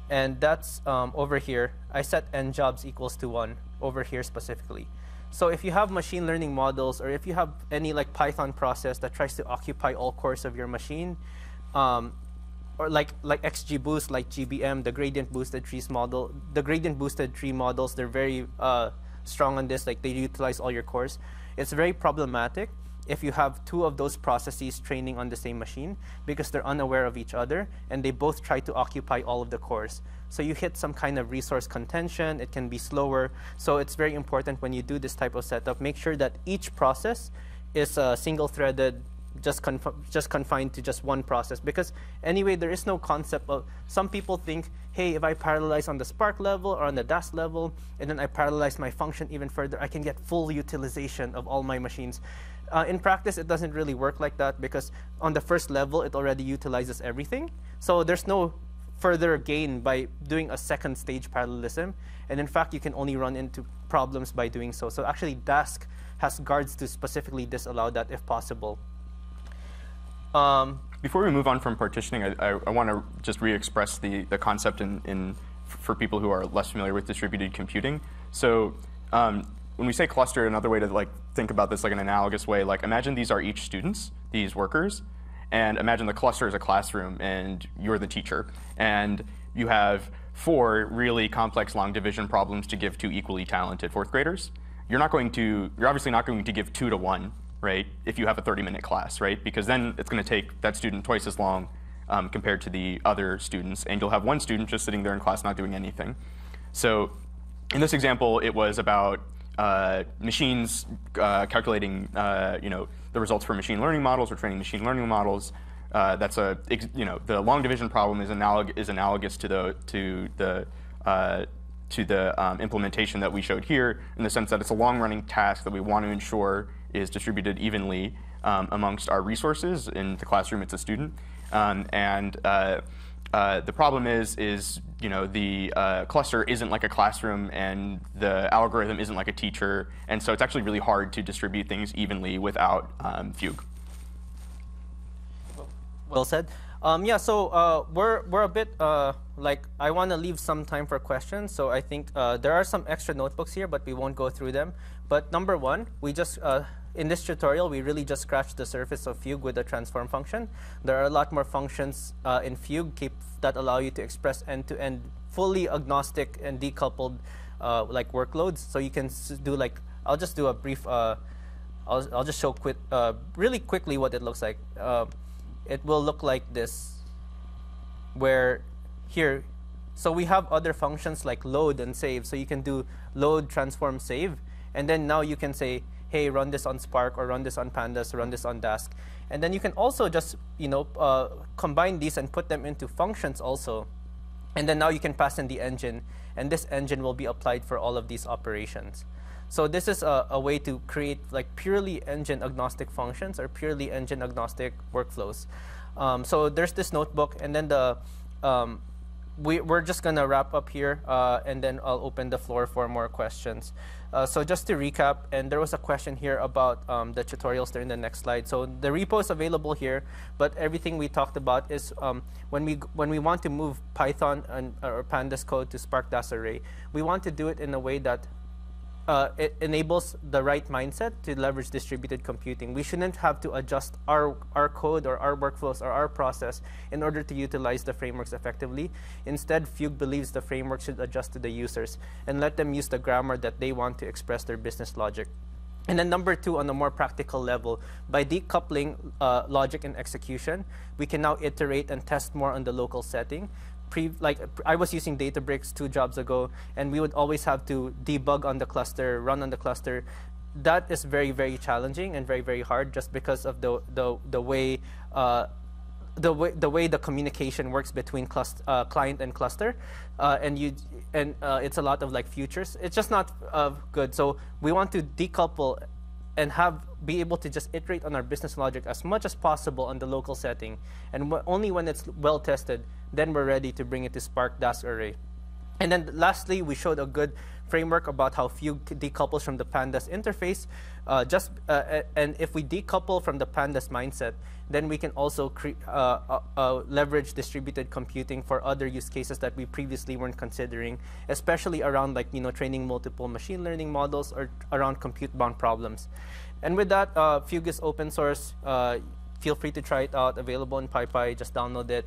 And that's over here. I set njobs equals to 1 over here specifically. So if you have machine learning models, or if you have any like Python process that tries to occupy all cores of your machine, or like XGBoost, like GBM, the gradient boosted trees model, the gradient boosted tree models, they're very strong on this. Like they utilize all your cores. It's very problematic if you have 2 of those processes training on the same machine, because they're unaware of each other and they both try to occupy all of the cores. So you hit some kind of resource contention. It can be slower. So it's very important when you do this type of setup, make sure that each process is single-threaded, just confined to just 1 process. Because anyway, there is no concept of, some people think, hey, if I parallelize on the Spark level or on the Dask level, and then I parallelize my function even further, I can get full utilization of all my machines. In practice, it doesn't really work like that, because on the first level, it already utilizes everything. So there's no further gain by doing a second stage parallelism. And in fact, you can only run into problems by doing so. So actually, Dask has guards to specifically disallow that if possible. Before we move on from partitioning, I want to just re-express the concept for people who are less familiar with distributed computing. So when we say cluster, another way to like think about this like an analogous way, like imagine these are each students, these workers, and imagine the cluster is a classroom and you're the teacher, and you have 4 really complex long division problems to give to equally talented 4th graders. You're obviously not going to give 2 to 1, right, if you have a 30-minute class, right? Because then it's going to take that student twice as long compared to the other students, and you'll have 1 student just sitting there in class not doing anything. So in this example, it was about machines calculating the results for machine learning models or training machine learning models. The long division problem is analogous to the implementation that we showed here, in the sense that it's a long-running task that we want to ensure is distributed evenly amongst our resources. In the classroom, it's a student, the problem is the cluster isn't like a classroom, and the algorithm isn't like a teacher, and so it's actually really hard to distribute things evenly without Fugue. Well said. Yeah, so we're a bit like, I want to leave some time for questions. So I think there are some extra notebooks here, but we won't go through them. But number 1, we just in this tutorial, we really just scratched the surface of Fugue with the transform function. There are a lot more functions in Fugue that allow you to express end-to-end, fully agnostic and decoupled like workloads. So you can do like, I'll just do a brief, I'll just show really quickly what it looks like. It will look like this, where here, so we have other functions like load and save. So you can do load, transform, save, and then now you can say, hey, run this on Spark, or run this on Pandas, or run this on Dask. And then you can also just combine these and put them into functions also. And then now you can pass in the engine, and this engine will be applied for all of these operations. So this is a way to create like purely engine agnostic functions or purely engine agnostic workflows. So there's this notebook, and then we're just going to wrap up here, and then I'll open the floor for more questions. So just to recap, and there was a question here about the tutorials there in the next slide. So the repo is available here, but everything we talked about is when we want to move Python or Pandas code to Spark Dask Array, we want to do it in a way that it enables the right mindset to leverage distributed computing. We shouldn't have to adjust our code or our workflows or our process in order to utilize the frameworks effectively. Instead, Fugue believes the framework should adjust to the users and let them use the grammar that they want to express their business logic. And then number two, on a more practical level, by decoupling logic and execution, we can now iterate and test more on the local setting. Like I was using Databricks 2 jobs ago, and we would always have to debug on the cluster, run on the cluster. That is very, very challenging and very, very hard, just because of the way the communication works between client and cluster, and it's a lot of like futures. It's just not good. So we want to decouple and be able to just iterate on our business logic as much as possible on the local setting, and only when it's well tested, then we're ready to bring it to Spark Dask Array. And then lastly, we showed a good framework about how Fugue decouples from the Pandas interface. And if we decouple from the Pandas mindset, then we can also leverage distributed computing for other use cases that we previously weren't considering, especially around like training multiple machine learning models or around compute-bound problems. And with that, Fugue is open source. Feel free to try it out. Available in PyPy. Just download it.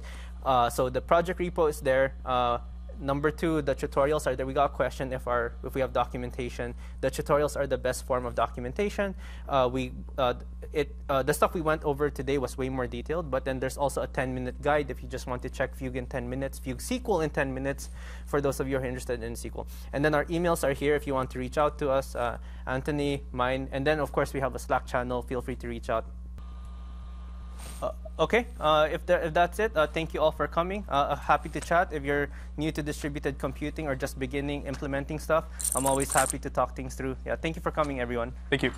So the project repo is there. Number two, the tutorials are there. We got a question if we have documentation. The tutorials are the best form of documentation. The stuff we went over today was way more detailed, but then there's also a 10-minute guide if you just want to check Fugue in 10 minutes, Fugue SQL in 10 minutes for those of you who are interested in SQL. And then our emails are here if you want to reach out to us, Anthony, mine, and then of course we have a Slack channel. Feel free to reach out. Okay, if that's it, thank you all for coming. Happy to chat. If you're new to distributed computing or just beginning implementing stuff, I'm always happy to talk things through. Yeah, thank you for coming, everyone. Thank you.